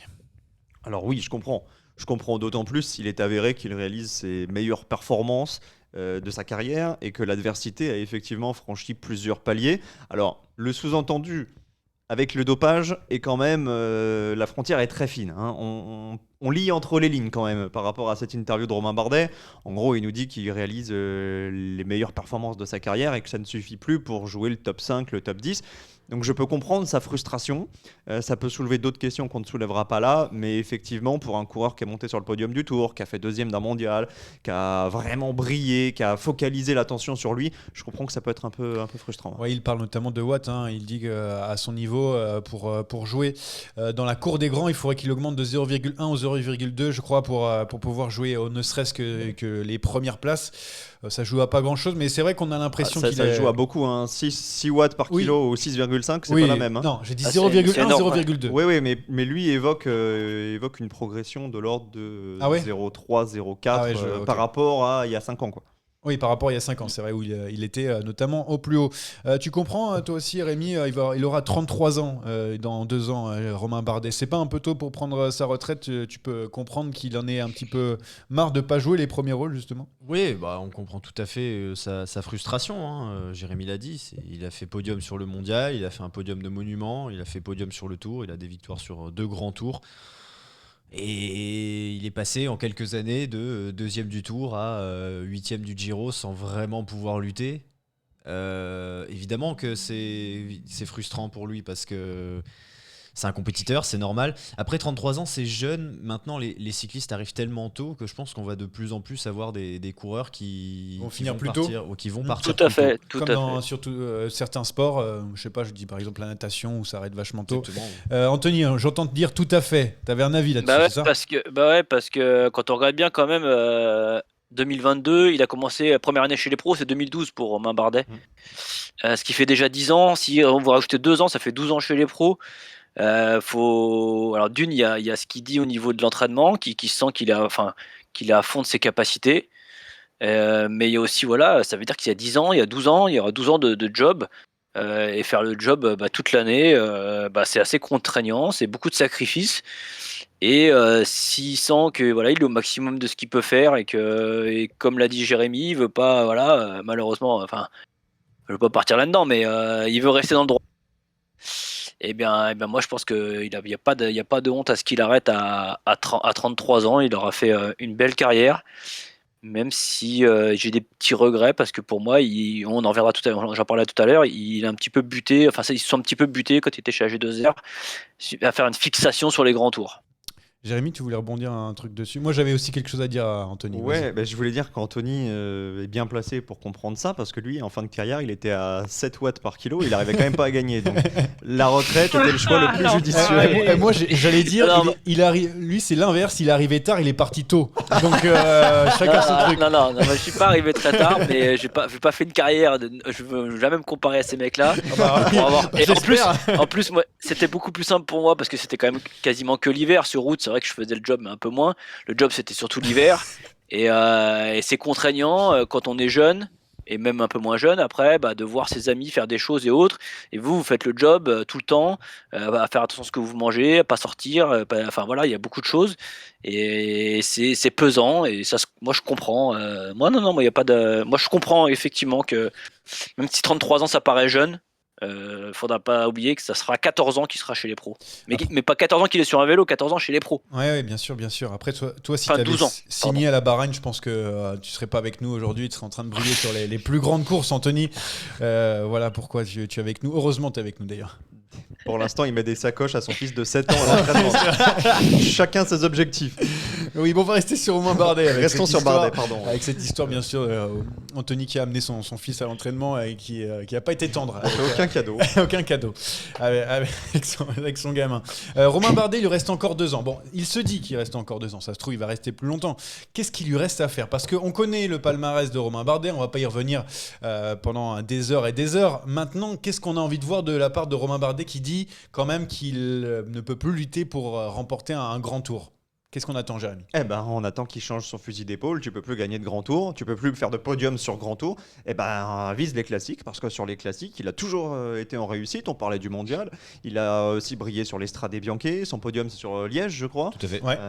Alors oui, je comprends. Je comprends d'autant plus s'il est avéré qu'il réalise ses meilleures performances de sa carrière et que l'adversité a effectivement franchi plusieurs paliers. Alors, le sous-entendu avec le dopage est quand même... la frontière est très fine. On lit entre les lignes quand même par rapport à cette interview de Romain Bardet. En gros, il nous dit qu'il réalise les meilleures performances de sa carrière et que ça ne suffit plus pour jouer le top 5, le top 10. Donc je peux comprendre sa frustration, ça peut soulever d'autres questions qu'on ne soulèvera pas là, mais effectivement pour un coureur qui est monté sur le podium du Tour, qui a fait 2e d'un mondial, qui a vraiment brillé, qui a focalisé l'attention sur lui, je comprends que ça peut être un peu frustrant. Ouais, il parle notamment de Watt, il dit qu'à son niveau, pour jouer dans la cour des grands, il faudrait qu'il augmente de 0,1 ou 0,2 je crois pour pouvoir jouer ne serait-ce que les premières places. Ça joue à pas grand-chose, mais c'est vrai qu'on a l'impression qu'il ça joue à beaucoup, 6 watts par kilo ou 6,5, c'est pas la même. Non, j'ai dit 0,1, 0,2. Oui, mais lui évoque une progression de l'ordre de 0,3, 0,4 par rapport à il y a 5 ans, quoi. Oui, par rapport à il y a 5 ans, c'est vrai, où il était notamment au plus haut. Tu comprends, toi aussi, Rémi, il aura 33 ans dans 2 ans, Romain Bardet. C'est pas un peu tôt pour prendre sa retraite? Tu peux comprendre qu'il en est un petit peu marre de pas jouer les premiers rôles, justement? Oui, on comprend tout à fait sa frustration. Jérémy l'a dit, il a fait podium sur le mondial, il a fait un podium de monument, il a fait podium sur le Tour, il a des victoires sur 2 grands tours. Et il est passé en quelques années de 2e du Tour à 8e du Giro sans vraiment pouvoir lutter. Évidemment que c'est frustrant pour lui parce que c'est un compétiteur, c'est normal. Après 33 ans, c'est jeune. Maintenant, les cyclistes arrivent tellement tôt que je pense qu'on va de plus en plus avoir des coureurs qui vont finir plus partir, tôt. Ou qui vont partir tout à plus fait, tôt. tout Comme à dans fait. surtout certains sports, je sais pas, je dis par exemple la natation où ça arrête vachement tôt. Exactement. Anthony, j'entends te dire tout à fait. T'avais un avis là-dessus, c'est ça? Parce que quand on regarde bien quand même, 2022, il a commencé la première année chez les pros, c'est 2012 pour Romain Bardet. Ce qui fait déjà 10 ans. Si on va rajouter 2 ans, ça fait 12 ans chez les pros. Alors d'une, il y a ce qu'il dit au niveau de l'entraînement, qui sent qu'il est à fond de ses capacités. Mais il y a aussi, ça veut dire qu'il y a 10 ans, il y a 12 ans, il y aura 12 ans de job. Et faire le job toute l'année, c'est assez contraignant, c'est beaucoup de sacrifices. Et s'il sent que il est au maximum de ce qu'il peut faire et comme l'a dit Jérémy, il veut pas, malheureusement, je veux pas partir là-dedans, mais il veut rester dans le droit. Eh bien, moi je pense qu'il n'y a pas de honte à ce qu'il arrête à 33 ans. Il aura fait une belle carrière, même si j'ai des petits regrets parce que pour moi, on en reviendra tout à l'heure, j'en parlais tout à l'heure, il a un petit peu buté, ils se sont un petit peu butés quand il était chez AG2R à faire une fixation sur les grands tours. Jérémy, tu voulais rebondir un truc dessus? Moi, j'avais aussi quelque chose à dire à Anthony. Ouais, je voulais dire qu'Anthony est bien placé pour comprendre ça, parce que lui, en fin de carrière, il était à 7 watts par kilo, il arrivait quand même pas à gagner. Donc la retraite était le choix le plus judicieux. Moi, j'allais dire, lui, c'est l'inverse, il est arrivé tard, il est parti tôt. Donc, chacun son truc. Non, je suis pas arrivé très tard, mais j'ai pas fait une carrière. Je veux jamais me comparer à ces mecs-là. Et en plus, moi, c'était beaucoup plus simple pour moi, parce que c'était quand même quasiment que l'hiver sur route. C'est vrai que je faisais le job, mais un peu moins. Le job, c'était surtout l'hiver. Et c'est contraignant quand on est jeune. et même un peu moins jeune après, de voir ses amis faire des choses et autres, et vous faites le job tout le temps, à faire attention à ce que vous mangez, à pas sortir, enfin voilà, il y a beaucoup de choses, et c'est pesant, et ça, moi je comprends. Moi non, moi il y a pas de, moi je comprends effectivement que même si 33 ans ça paraît jeune, faudra pas oublier que ça sera 14 ans qu'il sera chez les pros. Mais pas 14 ans qu'il est sur un vélo, 14 ans chez les pros. Ouais, bien sûr, bien sûr. Après, toi si Enfin, tu avais 12 ans, signé à la Bahreïn, je pense que tu serais pas avec nous aujourd'hui. Tu serais en train de briller sur les plus grandes courses, Anthony. Voilà pourquoi tu es avec nous. Heureusement, tu es avec nous d'ailleurs. Pour l'instant, il met des sacoches à son fils de 7 ans à l'entraînement. Chacun ses objectifs. Oui, bon, on va rester sur Romain Bardet. Restons sur Bardet, pardon. Avec cette histoire, bien sûr, Anthony qui a amené son fils à l'entraînement et qui a pas été tendre. Aucun cadeau. Aucun cadeau avec son gamin. Romain Bardet, il lui reste encore 2 ans. Bon, il se dit qu'il reste encore 2 ans. Ça se trouve, il va rester plus longtemps. Qu'est-ce qu'il lui reste à faire ? Parce qu'on connaît le palmarès de Romain Bardet. On va pas y revenir pendant des heures et des heures. Maintenant, qu'est-ce qu'on a envie de voir de la part de Romain Bardet qui dit quand même qu'il ne peut plus lutter pour remporter un grand tour ? Qu'est-ce qu'on attend, Jérémy ? On attend qu'il change son fusil d'épaule. Tu peux plus gagner de grand tour, tu peux plus faire de podium sur grand tour. Vise les classiques, parce que sur les classiques, il a toujours été en réussite. On parlait du mondial. Il a aussi brillé sur l'Estrade Bianche. Son podium, c'est sur Liège, je crois. Tout à fait. Ouais.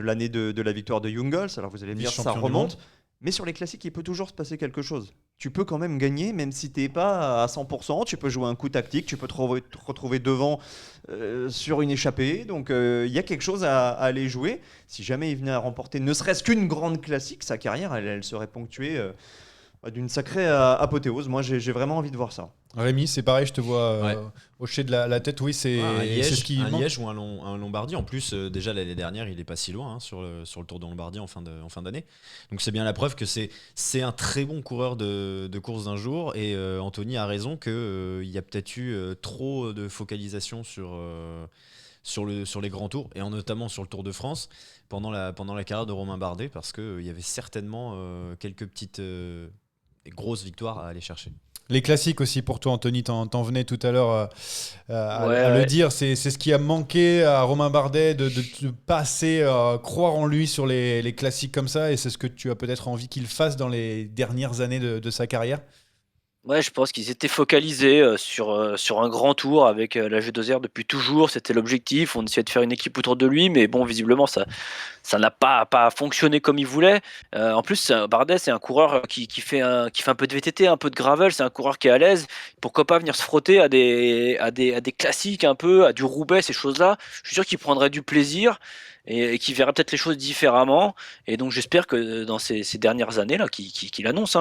L'année de la victoire de Jungels. Alors vous allez me dire, ça Vice-champion du remonte. monde. Mais sur les classiques, il peut toujours se passer quelque chose. Tu peux quand même gagner, même si t'es pas à 100%. Tu peux jouer un coup tactique, tu peux te retrouver devant sur une échappée. Donc il y a quelque chose à aller jouer. Si jamais il venait à remporter ne serait-ce qu'une grande classique, sa carrière, elle serait ponctuée d'une sacrée apothéose. Moi, j'ai vraiment envie de voir ça. Rémi, c'est pareil, je te vois Ouais. hocher de la tête. Oui, c'est ce qui un manque. Liège ou un Lombardie. En plus, déjà l'année dernière, il est pas si loin sur le Tour de Lombardie en fin d'année. Donc c'est bien la preuve que c'est un très bon coureur de course d'un jour. Et Anthony a raison qu'il y a peut-être eu trop de focalisation sur les grands tours, et notamment sur le Tour de France pendant la carrière de Romain Bardet, parce qu'il y avait certainement quelques petites grosses victoires à aller chercher. Les classiques aussi pour toi, Anthony, t'en venais tout à l'heure à Ouais. le dire. C'est ce qui a manqué à Romain Bardet de pas assez croire en lui sur les classiques comme ça, et c'est ce que tu as peut-être envie qu'il fasse dans les dernières années de sa carrière. Ouais, je pense qu'ils étaient focalisés sur un grand tour avec la G2R depuis toujours. C'était l'objectif. On essayait de faire une équipe autour de lui, mais bon, visiblement, ça n'a pas fonctionné comme il voulait. En plus, Bardet, c'est un coureur qui fait un peu de VTT, un peu de gravel. C'est un coureur qui est à l'aise. Pourquoi pas venir se frotter à des classiques un peu, à du Roubaix, ces choses-là. Je suis sûr qu'il prendrait du plaisir et qui verra peut-être les choses différemment. Et donc j'espère que dans ces dernières années là, qu'il annonce,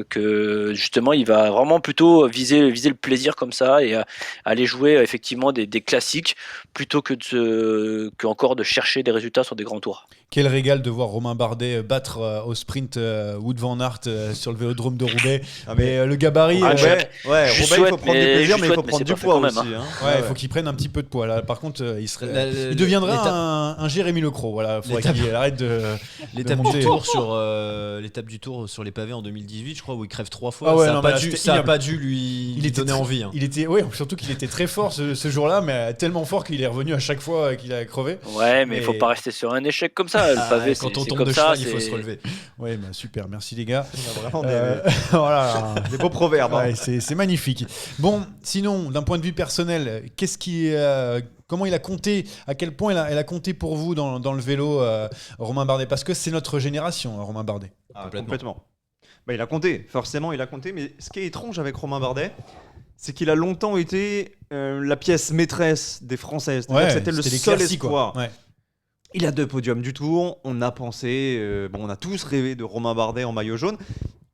que justement il va vraiment plutôt viser le plaisir comme ça, et aller jouer effectivement des classiques plutôt que encore de chercher des résultats sur des grands tours. Quel régal de voir Romain Bardet battre au sprint Wout van Aert sur le vélodrome de Roubaix. Mais le gabarit... Roubaix, je Roubaix, il souhaite, faut prendre du mais plaisir, je mais il faut souhaite, mais prendre c'est du pas fait poids quand même, aussi. Ouais, il faut qu'il prenne un petit peu de poids. Là, par contre, il Le- deviendra l'étape- un Jérémy Lecros. Voilà, il faudrait l'étape- qu'il arrête de L'étape monter. l'étape du tour sur les pavés en 2018, je crois, où il crève 3 fois. Ah ouais, ça non, a mais pas là, dû, c'était ça a ignoble. pas dû lui donner envie. Il était, ouais, surtout qu'il était très fort ce jour-là, mais tellement fort qu'il est revenu à chaque fois qu'il a crevé. Ouais, mais il Mais- faut pas rester sur un échec comme ça. Le pavé, Quand c'est on tombe comme de ça. cheval, il faut se relever. Ouais, bah, super, merci les gars. On a vraiment Voilà. des beaux proverbes. Ouais, c'est magnifique. Bon, sinon, d'un point de vue personnel, comment il a compté, à quel point elle a compté pour vous dans le vélo, Romain Bardet ? Parce que c'est notre génération, Romain Bardet. Complètement. Il a compté, forcément il a compté, mais ce qui est étrange avec Romain Bardet, c'est qu'il a longtemps été la pièce maîtresse des Français. C'est-à-dire que c'était le les seul classiques, espoir. quoi. Ouais. Il a 2 podiums du Tour, on a pensé, on a tous rêvé de Romain Bardet en maillot jaune,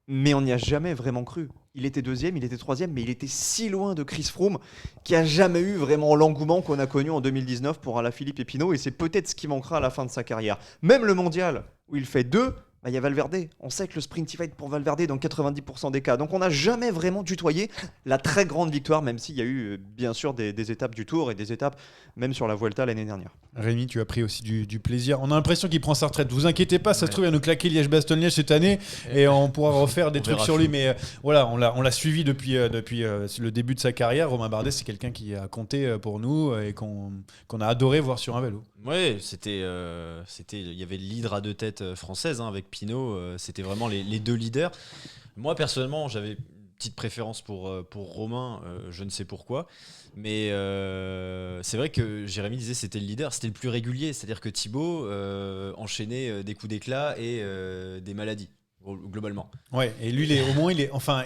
mais on n'y a jamais vraiment cru. Il était 2e, il était 3e, mais il était si loin de Chris Froome, qui a jamais eu vraiment l'engouement qu'on a connu en 2019 pour Alaphilippe et Pinot, et c'est peut-être ce qui manquera à la fin de sa carrière. Même le mondial, où il fait 2, il y a Valverde. On sait que le sprint il va être pour Valverde dans 90% des cas. Donc on n'a jamais vraiment tutoyé la très grande victoire, même s'il y a eu bien sûr des étapes du Tour et des étapes même sur la Vuelta l'année dernière. Rémi, tu as pris aussi du plaisir. On a l'impression qu'il prend sa retraite. Vous inquiétez pas, ça se trouve, il va nous claquer Liège-Bastogne-Liège cette année et on pourra refaire des trucs verra sur tout. lui. Mais voilà, on l'a suivi depuis le début de sa carrière. Romain Bardet, c'est quelqu'un qui a compté pour nous et qu'on a adoré voir sur un vélo. Ouais, il y avait l'hydre à 2 têtes française avec Pinot, c'était vraiment les 2 leaders. Moi, personnellement, j'avais une petite préférence pour Romain, je ne sais pourquoi. Mais c'est vrai que Jérémy disait c'était le leader, c'était le plus régulier. C'est-à-dire que Thibaut enchaînait des coups d'éclat et des maladies, globalement. Ouais, et lui, au moins,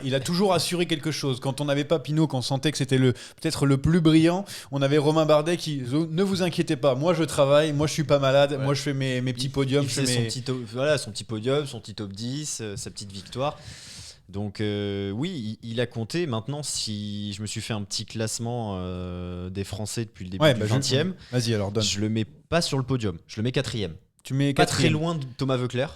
il a toujours assuré quelque chose. Quand on n'avait pas Pinot, qu'on sentait que c'était peut-être le plus brillant, on avait Romain Bardet qui ne vous inquiétez pas, moi je travaille, moi je suis pas malade, moi je fais mes petits podiums. Il faisait son petit podium, son petit top 10, sa petite victoire. Donc oui, il a compté. Maintenant, si je me suis fait un petit classement des Français depuis le début du 20e, vas-y, alors donne. Je le mets pas sur le podium, je le mets 4e. Tu mets pas 4e. Très loin de Thomas Voeckler,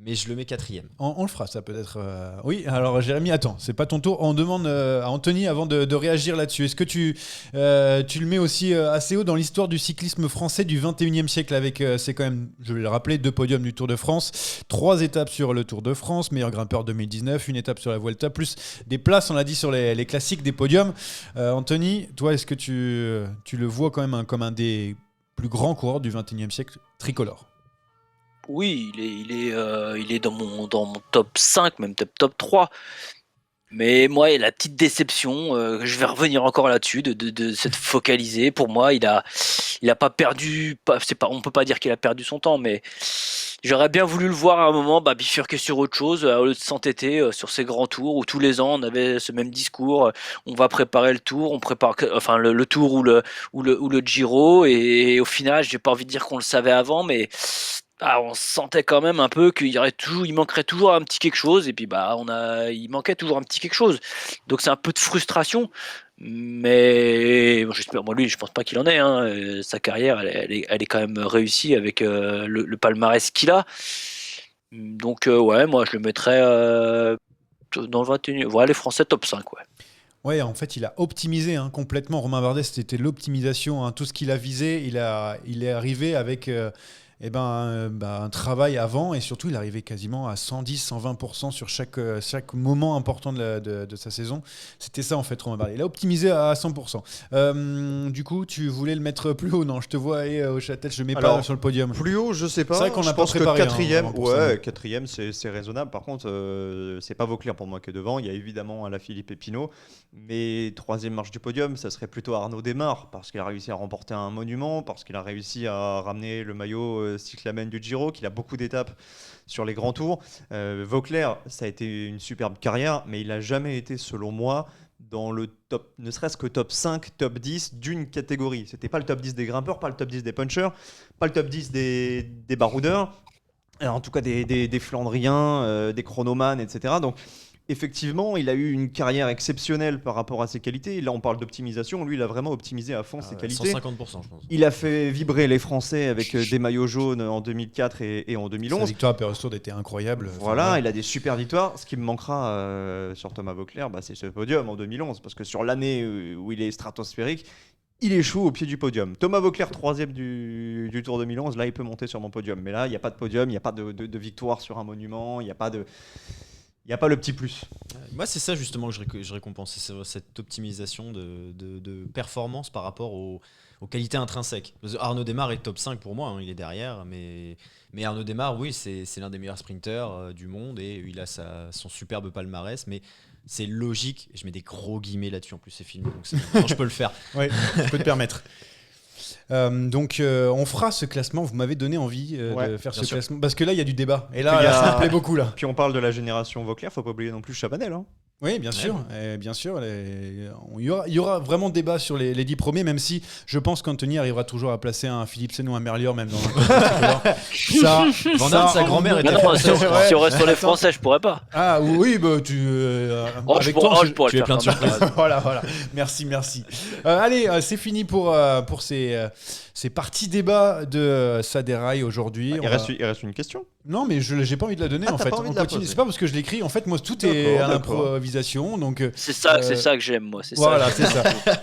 mais je le mets 4e. On le fera, ça peut-être. Oui, alors Jérémy, attends, c'est pas ton tour. On demande à Anthony avant de réagir là-dessus. Est-ce que tu le mets aussi assez haut dans l'histoire du cyclisme français du 21e siècle avec, c'est quand même, je vais le rappeler, 2 podiums du Tour de France, 3 étapes sur le Tour de France, meilleur grimpeur 2019, une étape sur la Vuelta, plus des places, on l'a dit, sur les classiques des podiums. Anthony, toi, est-ce que tu le vois quand même comme un des plus grands coureurs du 21e siècle tricolore? Oui, il est dans mon top 5, même top 3. Mais moi, la petite déception, je vais revenir encore là-dessus, de s'être focalisé. Pour moi, il a pas perdu. On peut pas dire qu'il a perdu son temps, mais j'aurais bien voulu le voir à un moment bifurquer sur autre chose, au lieu de s'entêter sur ces grands tours où tous les ans on avait ce même discours. On va préparer le tour, on prépare le tour ou le Giro, et au final, j'ai pas envie de dire qu'on le savait avant, mais on sentait quand même un peu qu'il manquerait toujours un petit quelque chose, et puis il manquait toujours un petit quelque chose. Donc c'est un peu de frustration, mais j'espère, lui, je pense pas qu'il en ait. Sa carrière, elle est quand même réussie avec le palmarès qu'il a. Donc ouais, moi je le mettrais dans le 21e. Voilà, les Français top 5, ouais. Ouais, en fait, il a optimisé complètement. Romain Bardet, c'était l'optimisation. Tout ce qu'il a visé, il est arrivé avec un travail avant, et surtout il arrivait quasiment à 110-120% sur chaque moment important de sa saison. C'était ça en fait, Romain Bardet. Il a optimisé à 100%. Du coup, tu voulais le mettre plus haut? Non, je te vois au Châtel, je ne le mets pas sur le podium. Plus haut, je sais pas. C'est vrai qu'on je a pas pense préparé. Que 4e, quatrième, c'est raisonnable. Par contre, c'est pas Voeckler pour moi que devant. Il y a évidemment Alaphilippe et Pinot, mais 3e marche du podium, ça serait plutôt Arnaud Démare, parce qu'il a réussi à remporter un monument, parce qu'il a réussi à ramener le maillot cyclamen du Giro, qu'il a beaucoup d'étapes sur les grands tours. Voeckler, ça a été une superbe carrière, mais il n'a jamais été, selon moi, dans le top, ne serait-ce que top 5, top 10 d'une catégorie. C'était pas le top 10 des grimpeurs, pas le top 10 des punchers, pas le top 10 des baroudeurs, en tout cas des Flandriens, des chronomanes, etc. Donc effectivement, il a eu une carrière exceptionnelle par rapport à ses qualités. Là, on parle d'optimisation. Lui, il a vraiment optimisé à fond ses qualités. 150%, je pense. Il a fait vibrer les Français avec des maillots jaunes en 2004 et en 2011. Sa victoire à Perrestourde était incroyable. Voilà, il a des super victoires. Ce qui me manquera sur Thomas Voeckler, c'est ce podium en 2011. Parce que sur l'année où il est stratosphérique, il échoue au pied du podium. Thomas Voeckler, 3e du Tour 2011. Là, il peut monter sur mon podium. Mais là, il n'y a pas de podium, il n'y a pas de victoire sur un monument, il n'y a pas le petit plus. Moi, c'est ça justement que je récompense, c'est cette optimisation de performance par rapport aux qualités intrinsèques. Arnaud Démare est top 5 pour moi, il est derrière, mais Arnaud Démare, oui, c'est l'un des meilleurs sprinteurs du monde, et il a son superbe palmarès, mais c'est logique, et je mets des gros guillemets là-dessus, en plus c'est filmé, donc je peux le faire. Oui, je peux te permettre. Donc on fera ce classement. Vous m'avez donné envie de faire ce classement, parce que là il y a du débat, et là ça me plaît beaucoup là. Puis on parle de la génération Voeckler, faut pas oublier non plus Chabanel. Oui, bien sûr, il y aura vraiment débat sur les 10 premiers, même si je pense qu'Anthony arrivera toujours à placer un Philipsen ou un Merlier même dans un sa grand-mère était française. Si on reste sur les Français, je pourrais pas. Ah oui, avec toi, je pourrais tu es le plein de faire. surprises. Voilà. Merci. Allez, c'est fini pour ces parties débat de Ça déraille aujourd'hui. Il reste une question. Non, mais j'ai pas envie de la donner en fait. On continue. C'est pas parce que je l'écris. En fait, moi, tout est à l'improvisation. Donc c'est ça que j'aime, moi. C'est ça.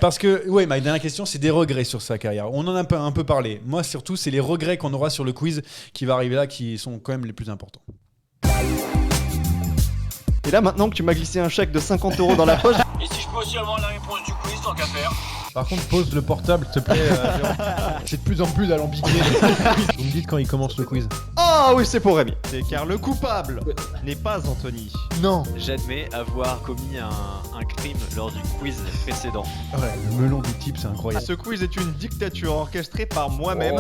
Parce que ma dernière question, c'est des regrets sur sa carrière. On en a un peu parlé. Moi, surtout, c'est les regrets qu'on aura sur le quiz qui va arriver là, qui sont quand même les plus importants. Et là, maintenant que tu m'as glissé un chèque de 50 € dans la poche. Et si je peux aussi avoir la réponse du quiz, tant qu'à faire. Par contre, pose le portable, s'il te plaît. C'est de plus en plus alambiqué. Vous me dites quand il commence le quiz. Ah oui, c'est pour Rémi. C'est car le coupable n'est pas Anthony. Non. J'admets avoir commis un crime lors du quiz précédent. Ouais, le melon du type, c'est incroyable. Ce quiz est une dictature orchestrée par moi-même.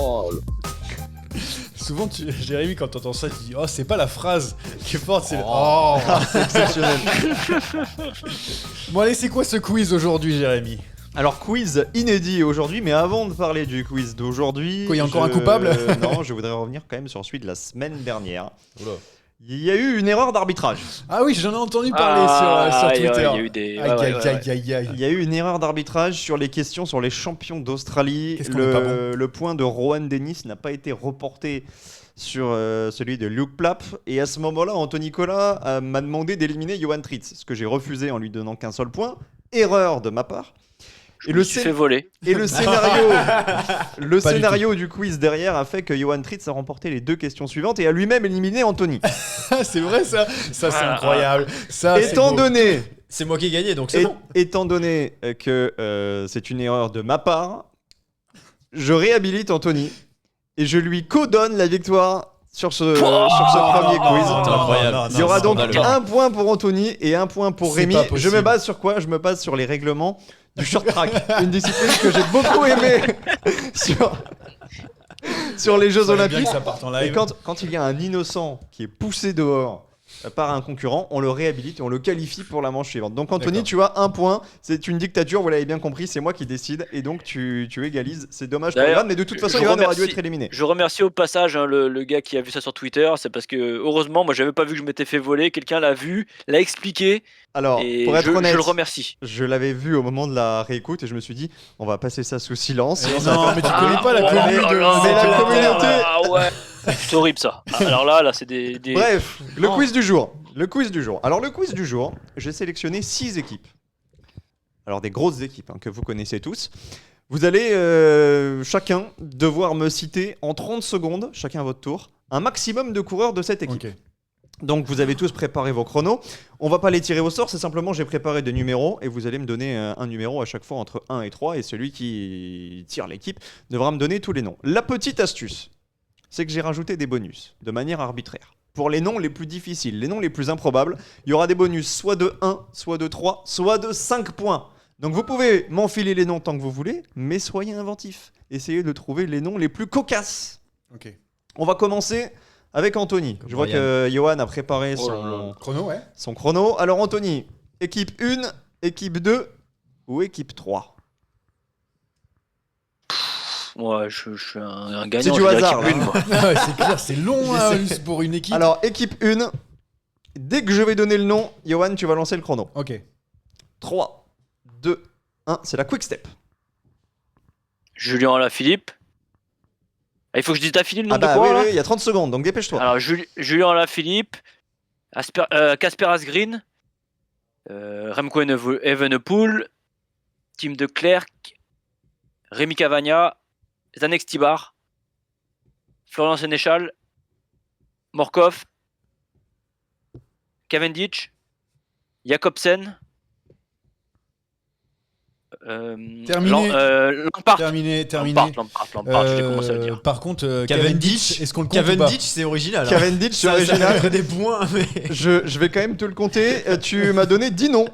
Souvent, Jérémy, quand t'entends ça, tu dis oh, c'est pas la phrase qui est forte, c'est C'est exceptionnel. Bon, allez, c'est quoi ce quiz aujourd'hui, Jérémy? Alors, quiz inédit aujourd'hui, mais avant de parler du quiz d'aujourd'hui... Quoi, il y a encore un coupable? Non, je voudrais revenir quand même sur celui de la semaine dernière. Il y a eu une erreur d'arbitrage. Ah oui, j'en ai entendu parler sur Twitter. Il y a eu des. Aïe. Il y a eu une erreur d'arbitrage sur les questions sur les champions d'Australie. Qu'est-ce qu'on est pas bon. Le point de Rohan Dennis n'a pas été reporté sur celui de Luke Plapp. Et à ce moment-là, Anthony Cola m'a demandé d'éliminer Johan Tritz, ce que j'ai refusé en lui donnant qu'un seul point. Erreur de ma part. Je me suis fait voler. Et le scénario du quiz derrière a fait que Johan Tritz a remporté les 2 questions suivantes et a lui-même éliminé Anthony. C'est vrai ça? Ça, c'est incroyable. Ça, Étant donné... C'est moi qui ai gagné, donc c'est bon. Étant donné que c'est une erreur de ma part, je réhabilite Anthony et je lui co-donne la victoire sur ce premier quiz. C'est incroyable. Il y aura donc scandaleux. 1 point pour Anthony et 1 point pour C'est Rémi. pas possible. Je me base sur quoi? Je me base sur les règlements du short track, une discipline que j'ai beaucoup aimée sur les Jeux Fallait bien Olympiques. que ça parte en Et live. quand il y a un innocent qui est poussé dehors par un concurrent, on le réhabilite et on le qualifie pour la manche suivante. Donc Anthony, D'accord. tu as 1 point. C'est une dictature, vous l'avez bien compris, c'est moi qui décide et donc tu égalises. C'est dommage pour D'ailleurs, Johan, mais de toute façon, je Johan aurait dû remercie- être éliminé. Je remercie au passage le gars qui a vu ça sur Twitter. C'est parce que, heureusement, moi, j'avais pas vu que je m'étais fait voler. Quelqu'un l'a vu, l'a expliqué. Alors, Et pour être je honnête, le remercie. je l'avais vu au moment de la réécoute et je me suis dit, on va passer ça sous silence. Non, mais tu connais pas la Oh commune là de. là, mais la oh là communauté- là, ah ouais. C'est horrible ça. Alors là, c'est des. Bref, le Oh. quiz du jour. Alors, le quiz du jour, j'ai sélectionné 6 équipes. Alors, des grosses équipes que vous connaissez tous. Vous allez chacun devoir me citer en 30 secondes, chacun à votre tour, un maximum de coureurs de cette équipe. Ok. Donc, vous avez tous préparé vos chronos. On va pas les tirer au sort, c'est simplement j'ai préparé des numéros et vous allez me donner un numéro à chaque fois entre 1 et 3. Et celui qui tire l'équipe devra me donner tous les noms. La petite astuce, c'est que j'ai rajouté des bonus de manière arbitraire. Pour les noms les plus difficiles, les noms les plus improbables, il y aura des bonus soit de 1, soit de 3, soit de 5 points. Donc vous pouvez m'enfiler les noms tant que vous voulez, mais soyez inventifs. Essayez de trouver les noms les plus cocasses. Ok. On va commencer avec Anthony. Comme Je vois Ryan. que Johan a préparé Oh là là. Chrono, ouais. son chrono. Alors Anthony, équipe 1, équipe 2 ou équipe 3? Moi, je suis un gagnant. C'est du je dirais hasard, équipe là. une, moi. Ouais, c'est clair, c'est long hein, juste pour une équipe. Alors équipe 1, dès que je vais donner le nom, Johan, tu vas lancer le chrono. Ok. 3, 2, 1, c'est la quick step. Julien Alaphilippe. Ah, il faut que je dise Alaphilippe le nom Ah bah de quoi oui, là il y a 30 secondes, donc dépêche-toi. Alors, Julien Alaphilippe, Casper Asgreen, Remco Evenepoel, Tim de Klerk, Rémi Cavagna, Zanex Tibar, Florian Sénéchal, Morkov, Cavendish, Jacobsen, Terminé. Lampard. Terminé. Lampard, j'ai commencé à le dire. Par contre, Cavendish, est-ce qu'on le compte ou pas? Cavendish, c'est original. hein. Cavendish, c'est Ça original. mettrait des points, mais. Je vais quand même te le compter. Tu m'as donné 10 noms.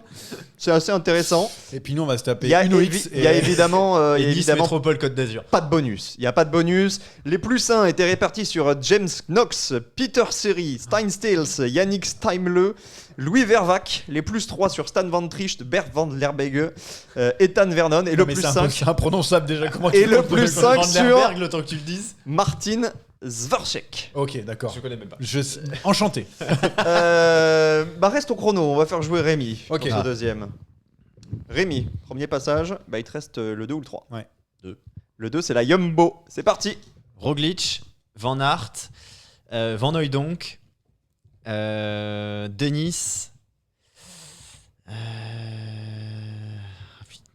C'est assez intéressant. Et puis nous, on va se taper Il y a, une OX. il y a évidemment, Et Nice Métropole Côte d'Azur. pas de bonus. Il n'y a pas de bonus. Les plus 1 étaient répartis sur James Knox, Peter Seri, Stein Stales, Yannick Steimle, Louis Vervac. Les plus 3 sur Stan Van Tricht, Bert Van Lerberge, Ethan Vernon. Et le plus 5, C'est imprononçable déjà. Comment Et tu le peux plus le 5 prendre? sur- Vandenberg, le temps que tu le dises. Martin Zwarcek. Ok, d'accord. Je connais même pas. Enchanté. Reste au chrono. On va faire jouer Rémi Ok. pour ce Ah. deuxième. Rémi, premier passage. Il te reste le 2 ou le 3. Ouais. 2. Le 2, c'est la Jumbo. C'est parti. Roglic, Van Aert, Van Hooijdonk, Denis,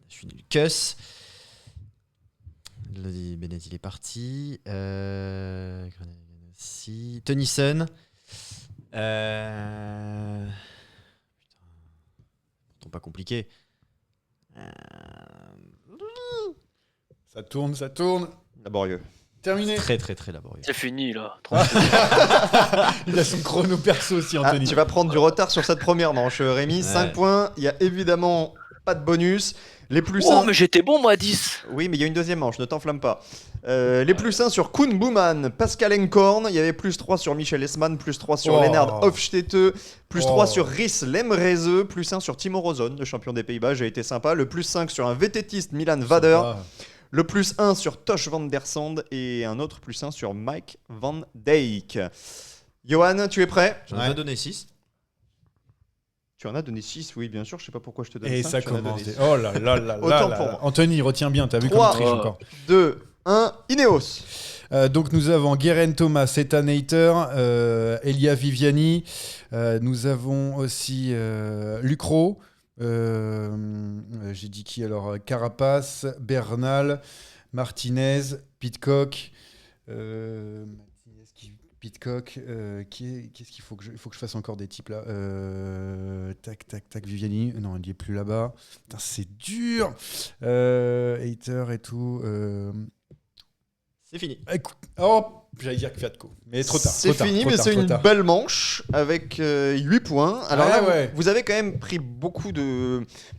je suis nul. Kuss, Bennett il est parti, si, Tennyson, pourtant pas compliqué. Ça tourne. Laborieux. Terminé. Très très très laborieux. C'est fini là. Il a son chrono perso aussi, Anthony. Tu vas prendre du retard sur cette première manche, Rémi. 5 points. Il y a évidemment pas de bonus. Les plus Oh, 1. mais j'étais bon, moi, à 10. Oui, mais il y a une deuxième manche, ne t'enflamme pas. Les plus 1 sur Koen Bouman, Pascal Enkorn. Il y avait plus 3 sur Michel Esman, plus 3 sur Lennart Hofstede, plus 3 sur Rhys Lemreze, plus 1 sur Timo Rozon, le champion des Pays-Bas. J'ai été sympa. Le plus 5 sur un vététiste, Milan Vader. Le plus 1 sur Tosh van der Sande et un autre plus 1 sur Mike Van Dijk. Johan, tu es prêt? J'en ai donné 6. Tu en as donné 6, oui, bien sûr. Je sais pas pourquoi je te donne Et 5. ça commence. Oh là là là Autant là pour là. moi. Anthony, retiens bien, t'as vu 3, comme triche encore. 2, 1, Ineos. Donc nous avons Guerin Thomas, Ethan Hayter, Elia Viviani. Nous avons aussi Lucro. J'ai dit qui alors? Carapace, Bernal, Martinez, Pidcock. Pitcock, qu'est-ce qu'il faut que je fasse encore des types là? Tac, Viviani. Non, il n'y est plus là-bas. Putain, c'est dur. Hater et tout. C'est fini. Écoute, oh, j'allais dire que Fiatco. Mais trop tard. C'est fini, mais c'est une belle manche avec 8 points. Alors vous avez quand même pris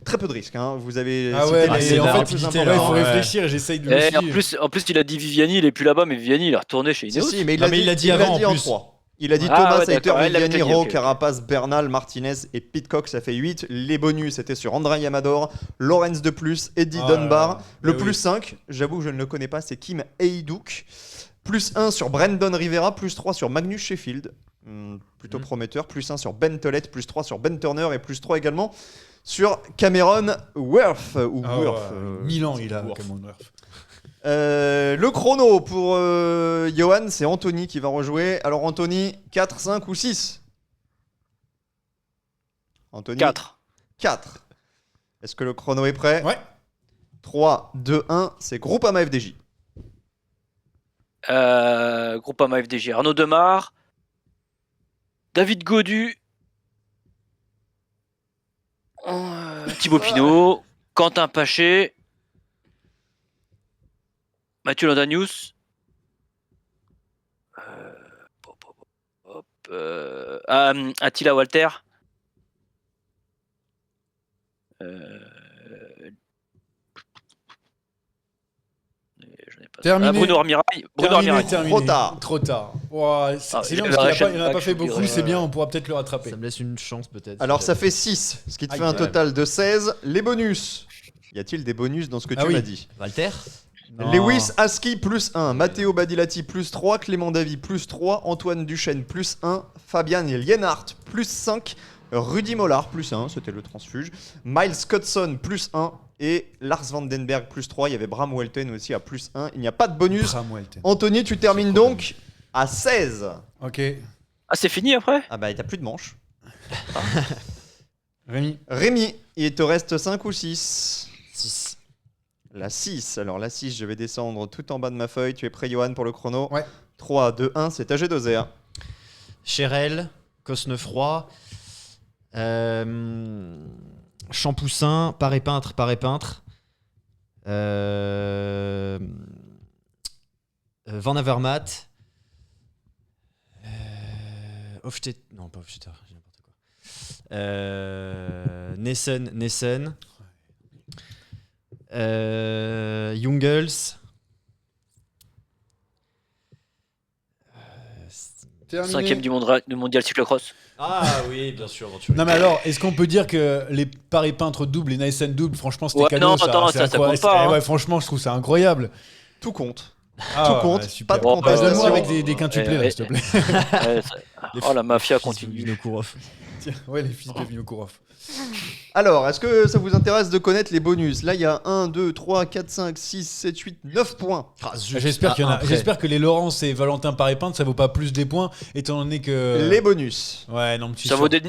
très peu de risques. Hein. Vous avez cité en fait, il faut réfléchir et j'essaye de le suivre. En plus, il a dit Viviani, il est plus là-bas, mais Viviani, il est retourné chez Ineos. Si, mais il l'a dit avant en 3. Il a dit Thomas, Hayter, Viviani, Rowe, Carapace, Bernal, Martinez et Pidcock, ça fait 8. Les bonus étaient sur Andrei Amador, Lorenz de plus, Eddie Dunbar. Le plus 5, j'avoue que je ne le connais pas, c'est Kim Heiduk. Plus 1 sur Brandon Rivera, plus 3 sur Magnus Sheffield. Plutôt prometteur. Plus 1 sur Ben Tollett, plus 3 sur Ben Turner et plus 3 également sur Cameron Worth. Milan, il a Cameron Worth. Le chrono pour Johan, c'est Anthony qui va rejouer. Alors Anthony, 4, 5 ou 6? Anthony 4. Est-ce que le chrono est prêt? Ouais. 3, 2, 1, c'est Groupama FDJ. Groupama FDJ. Arnaud Demar, David Gaudu, Thibaut Pinot, Quentin Paché, Mathieu Landanius, Attila Walter, Terminé. Bruno Armirail. Trop tard. Wow, c'est bien parce qu'il n'en a pas fait beaucoup, c'est bien, on pourra peut-être le rattraper. Ça me laisse une chance peut-être. Alors ça fait 6, ce qui te fait un total de 16. Les bonus. Y a-t-il des bonus dans ce que tu m'as dit? Walter? Non. Lewis Aski plus 1, Matteo Badilati plus 3, Clément Davy plus 3, Antoine Duchesne plus 1, Fabian Lienhardt plus 5, Rudy Mollard plus 1, c'était le transfuge, Miles Scottson plus 1 et Lars Vandenberg plus 3. Il y avait Bram Welten aussi à plus 1. Il n'y a pas de bonus. Anthony, tu termines donc à 16. Ok. Ah, c'est fini après? Ah bah, t'as plus de manches. Rémi, il te reste 5 ou 6? 6. La 6. Alors la 6, je vais descendre tout en bas de ma feuille. Tu es prêt, Johan, pour le chrono? Ouais. 3, 2, 1, c'est AG2R. Chérel, Cosnefroy, Champoussin, Paré Peintre. Van Avermaet. Hofstede. Non, pas Hofstede, j'ai n'importe quoi. Nessen. Jungels. Cinquième du mondial cyclocross. Ah oui, bien sûr. Non mais alors, est-ce qu'on peut dire que les paris peintres doubles, les Nyssen doubles, franchement c'était cadeau? Non, ça compte pas. Ouais, franchement, je trouve ça incroyable. Tout compte. Tout compte. Ouais, pas de contestation. Donne-moi avec des quintuplés, là, s'il te plaît. La mafia continue. Ouais, les fils de Vinokourov. Alors, est-ce que ça vous intéresse de connaître les bonus? Là, il y a 1, 2, 3, 4, 5, 6, 7, 8, 9 points. J'espère qu'il y en a. J'espère que les Laurence et Valentin Paré-Peintre, ça vaut pas plus des points, étant donné que... Les bonus. Ouais, non, mais ça vaut des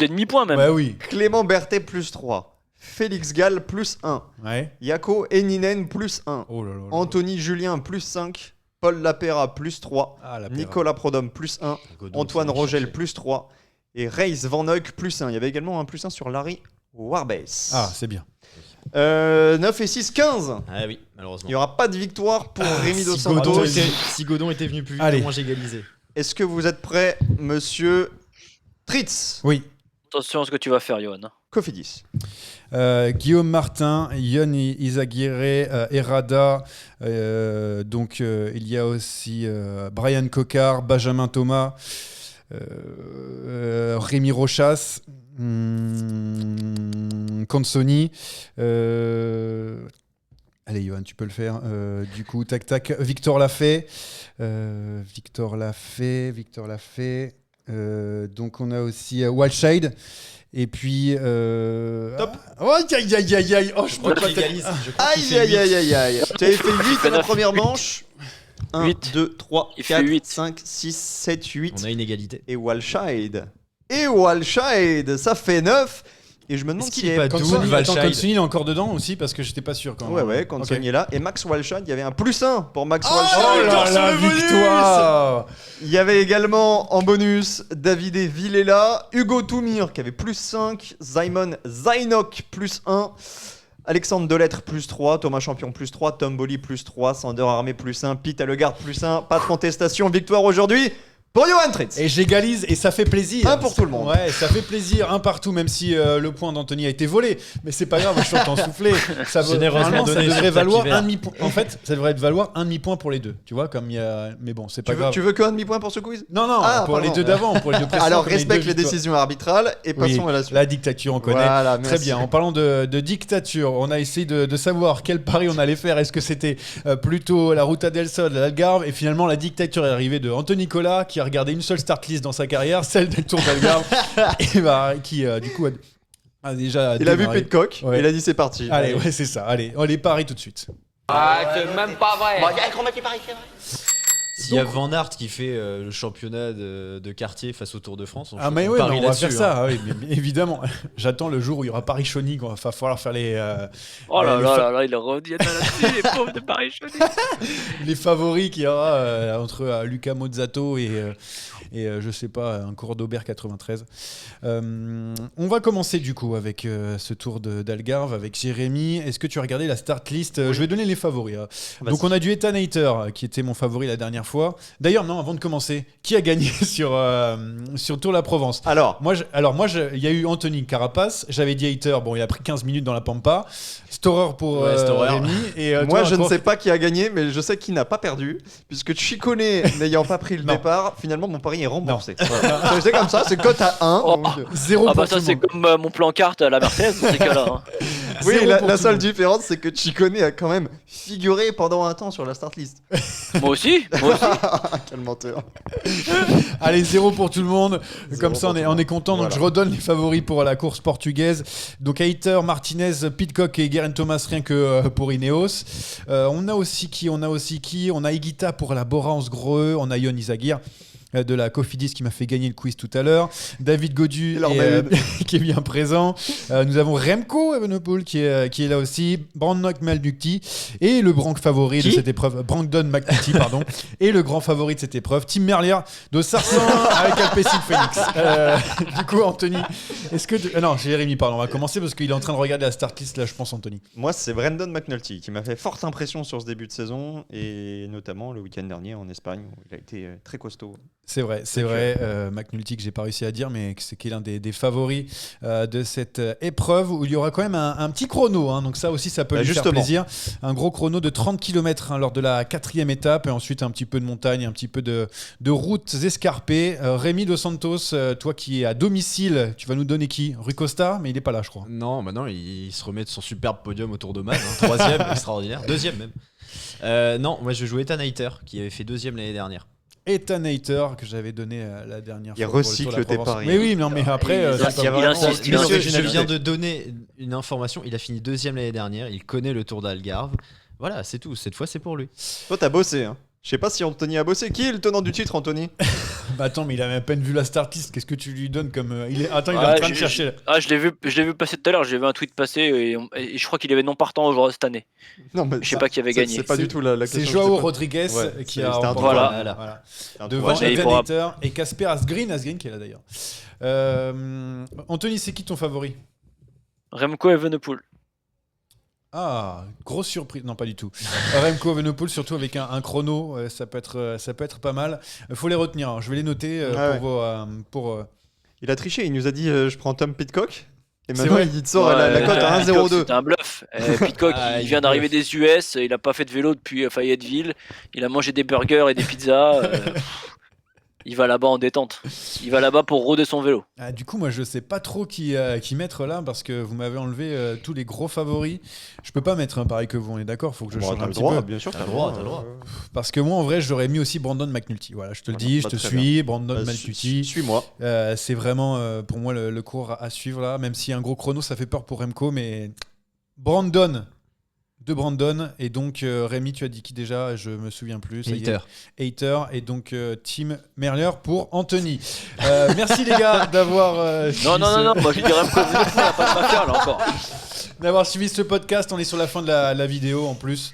demi-points, même. Ouais, oui. Clément Berthet, plus 3. Félix Gall, plus 1. Ouais. Jaco Eninen, plus 1. Oh là là là. Anthony Julien, plus 5. Paul Lapera, plus 3. Nicolas Prodhomme, plus 1. Antoine Rogel, plus 3. Et Reis Van Hoek, plus 1. Il y avait également un plus 1 sur Larry Warbase. Ah, c'est bien. 9 et 6, 15. Ah oui, malheureusement. Il n'y aura pas de victoire pour Rémi Dos Si Santos. Godon était venu plus vite, Allez. au moins j'égalisais. Est-ce que vous êtes prêt, monsieur Tritz? Oui. Attention à ce que tu vas faire, Johan. Cofidis. Guillaume Martin, Yon Izaguirre, Errada. Donc il y a aussi Brian Cocard, Benjamin Thomas, Rémi Rochas, Consoni. Allez, Johan, tu peux le faire. Du coup, tac, tac. Victor Lafay. Donc, on a aussi Wildshade. Et puis. Top. Oh, aïe, aïe, aïe, aïe. Oh, je peux pas égalise. Aïe, aïe, aïe, aïe, aïe. Tu avais fait 8 à la première manche. 1, 8. 2, 3, Il fait 4, 8. 5, 6, 7, 8. On a une égalité. Et Walshide. Ça fait 9. Et je me demande Est-ce qu'il s'il est y a pas Consoni, double attends, Wildshide? Consoni, il est encore dedans aussi parce que j'étais pas sûr quand même. Ouais, ouais, Consoni Ok. est là. Et Max Walshide, il y avait un +1 pour Max Oh Walshide. là là, sur le bonus. victoire. Il y avait également en bonus Davide Villela, Hugo Toumir qui avait +5, Simon Zainok +1, Alexandre Delettre +3, Thomas Champion +3, Tom Bolly +3, Sander Armé +1, Pete Allegarde +1. Pas de contestation, victoire aujourd'hui pour Johan Tritz. Et j'égalise et ça fait plaisir. Un pour tout le monde. Ouais, ça fait plaisir, un partout, même si le point d'Anthony a été volé. Mais c'est pas grave, je t'entends souffler. Ça Généreusement normalement, ça donné devrait sur valoir Tapiver. un demi-point. En fait, ça devrait valoir un demi-point pour les deux. Tu vois, comme il y a. Mais bon, c'est pas grave. Tu veux qu'un demi-point pour ce quiz? Non, non, Ah, pour pardon. les deux d'avant, pour les deux précédents, Alors comme respecte deux les victoires. décisions arbitrales et Oui, passons à la suite. la dictature, on connaît. Voilà, Très merci. bien. En parlant de dictature, on a essayé de savoir quel pari on allait faire. Est-ce que c'était plutôt la Ruta del Sol, l'Algarve? Et finalement, la dictature est arrivée de Anthony Nicolas, qui a regardé une seule start list dans sa carrière, celle del Tour d'Algarve, et bah, qui du coup a déjà. Il a vu démarré. Pitcock, Ouais. il a dit c'est parti. Allez, ouais, c'est ça. Allez, on les parie tout de suite. Ah, c'est même pas vrai. S'il y a Van Aert qui fait le championnat de quartier face au Tour de France, Ah mais oui, parie on va là-dessus, faire ça, ah oui, mais évidemment. J'attends le jour où il y aura Paris-Chauny, qu'on va falloir faire les, Oh là les là fa- là là, il revient là-dessus, les pauvres de Paris-Chauny. les favoris qu'il y aura entre Luca Mozzato et je sais pas, un cours d'Aubert 93. On va commencer du coup avec ce tour d'Algarve avec Jérémy. Est-ce que tu as regardé la start list? Je vais donner les favoris. Hein. Donc on a du Ethan Hayter qui était mon favori la dernière fois. D'ailleurs non, avant de commencer, qui a gagné sur Tour la Provence? Alors, Il y a eu Anthony Carapace. J'avais dit Hayter. Bon, il a pris 15 minutes dans la Pampa. Storer pour Ouais, Storer. Rémi. Et moi toi, je ne encore- sais pas qui a gagné, mais je sais qui n'a pas perdu, puisque Chicone n'ayant pas pris le Non. départ, finalement mon pari est remboursé. Voilà. C'est comme ça, c'est cote à 1. Oh. donc, Zéro Ah pour bah ça tout le c'est monde. comme mon plan carte à la Mercedes dans ces cas-là. Hein. oui, Zéro la pour tout le seule monde. différence, c'est que Chicone a quand même figuré pendant un temps sur la start list. Moi aussi, moi aussi. Quel menteur. Allez, 0 pour tout le monde. Comme ça, pour tout le on est monde. content. Donc, Voilà. je redonne les favoris pour la course portugaise. Donc, Hayter, Martinez, Pidcock et Geraint Thomas, rien que pour Ineos. On a aussi qui? On a Higuita pour la Bora-Hansgrohe. On a Yon Izaguirre de la Cofidis qui m'a fait gagner le quiz tout à l'heure. David Godu Il en met une. qui est bien présent. Nous avons Remco Evenepoel qui est là aussi. Brandon McNulty et le grand favori de cette épreuve. Brandon McNulty, pardon. Et le grand favori de cette épreuve, Tim Merlier de Sarsan avec Alpecin Phoenix. Du coup, Anthony, est-ce que non, Jérémy, pardon. On va commencer parce qu'il est en train de regarder la start list là, je pense, Anthony. Moi, c'est Brandon McNulty qui m'a fait forte impression sur ce début de saison, et notamment le week-end dernier en Espagne où il a été très costaud. C'est vrai. McNulty que j'ai pas réussi à dire, mais c'est qui est l'un des favoris de cette épreuve où il y aura quand même un petit chrono. Hein, donc ça aussi, ça peut lui faire justement. plaisir. Un gros chrono de 30 km lors de la 4e étape, et ensuite un petit peu de montagne, un petit peu de routes escarpées. Rémi Dos Santos, toi qui es à domicile, tu vas nous donner qui? Rui Costa, mais il est pas là, je crois. Non, bah non, il se remet de son superbe podium au Tour de Man, hein, 3e, extraordinaire, 2e même. Non, moi je joue Ethan Hayter qui avait fait 2e l'année dernière. Ethan Hayter que j'avais donné la dernière Il fois. pour le Tour de recycle la tes Provence. paris. Mais oui, non, mais après, Il c'est insiste, pas- il insiste, il Monsieur, insiste. je viens de donner une information, il a fini 2e l'année dernière, il connaît le Tour d'Algarve. Voilà, c'est tout, cette fois c'est pour lui. Toi, t'as bossé, hein. Je sais pas si Anthony a bossé. Qui est le tenant du titre, Anthony? Bah attends, mais il a à peine vu la start list. Qu'est-ce que tu lui donnes comme Attends, il est Ah, en train de chercher. je l'ai vu passer tout à l'heure. J'ai vu un tweet passer et je crois qu'il avait non partant aujourd'hui cette année. Non, mais Je sais pas qui avait gagné. C'est pas du tout la question. C'est je Joao sais pas. Rodriguez Ouais, qui c'est- a c'était un remporté. tour. Voilà. C'est un Devant tour. Ouais, il Evan pourra- Hayter et Casper Asgreen qui est là d'ailleurs. Anthony, c'est qui ton favori? Remco Evenepoel. Ah, grosse surprise. Non, pas du tout. Remco Evenepoel, surtout avec un chrono, ça peut être pas mal. Faut les retenir. Alors, je vais les noter pour. Il a triché, il nous a dit je prends Tom Pitcock. Et C'est maintenant, vrai. il te sort la cote à Pitcock, 1,02. c'est un bluff. Pitcock, il vient d'arriver des US, il a pas fait de vélo depuis Fayetteville, il a mangé des burgers et des pizzas. Il va là-bas en détente. Il va là-bas pour rôder son vélo. Ah, du coup, moi, je sais pas trop qui mettre là parce que vous m'avez enlevé tous les gros favoris. Je peux pas mettre un pareil que vous, on est d'accord. Faut que je change T'as un le petit droit, peu. bien sûr, T'as le droit, t'as le droit. Parce que moi, en vrai, j'aurais mis aussi Brandon McNulty. Voilà, je te le dis, je Bah, te très suis. Brandon Bah, McNulty. Suis-moi. C'est vraiment pour moi le cours à suivre là. Même si un gros chrono, ça fait peur pour Remco, mais Brandon. De Brandon et donc Rémi, tu as dit qui déjà? Je me souviens plus. Hater et donc Team Merlier pour Anthony. Merci les gars d'avoir Non, moi je dirais Remco Evenepoel, il a pas de mafia là encore. d'avoir suivi ce podcast. On est sur la fin de la vidéo en plus.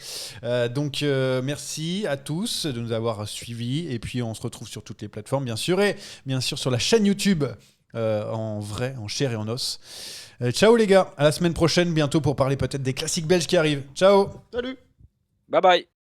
Donc merci à tous de nous avoir suivis et puis on se retrouve sur toutes les plateformes bien sûr et bien sûr sur la chaîne YouTube en vrai, en chair et en os. Ciao les gars, à la semaine prochaine bientôt pour parler peut-être des classiques belges qui arrivent. Ciao. Salut. Bye bye.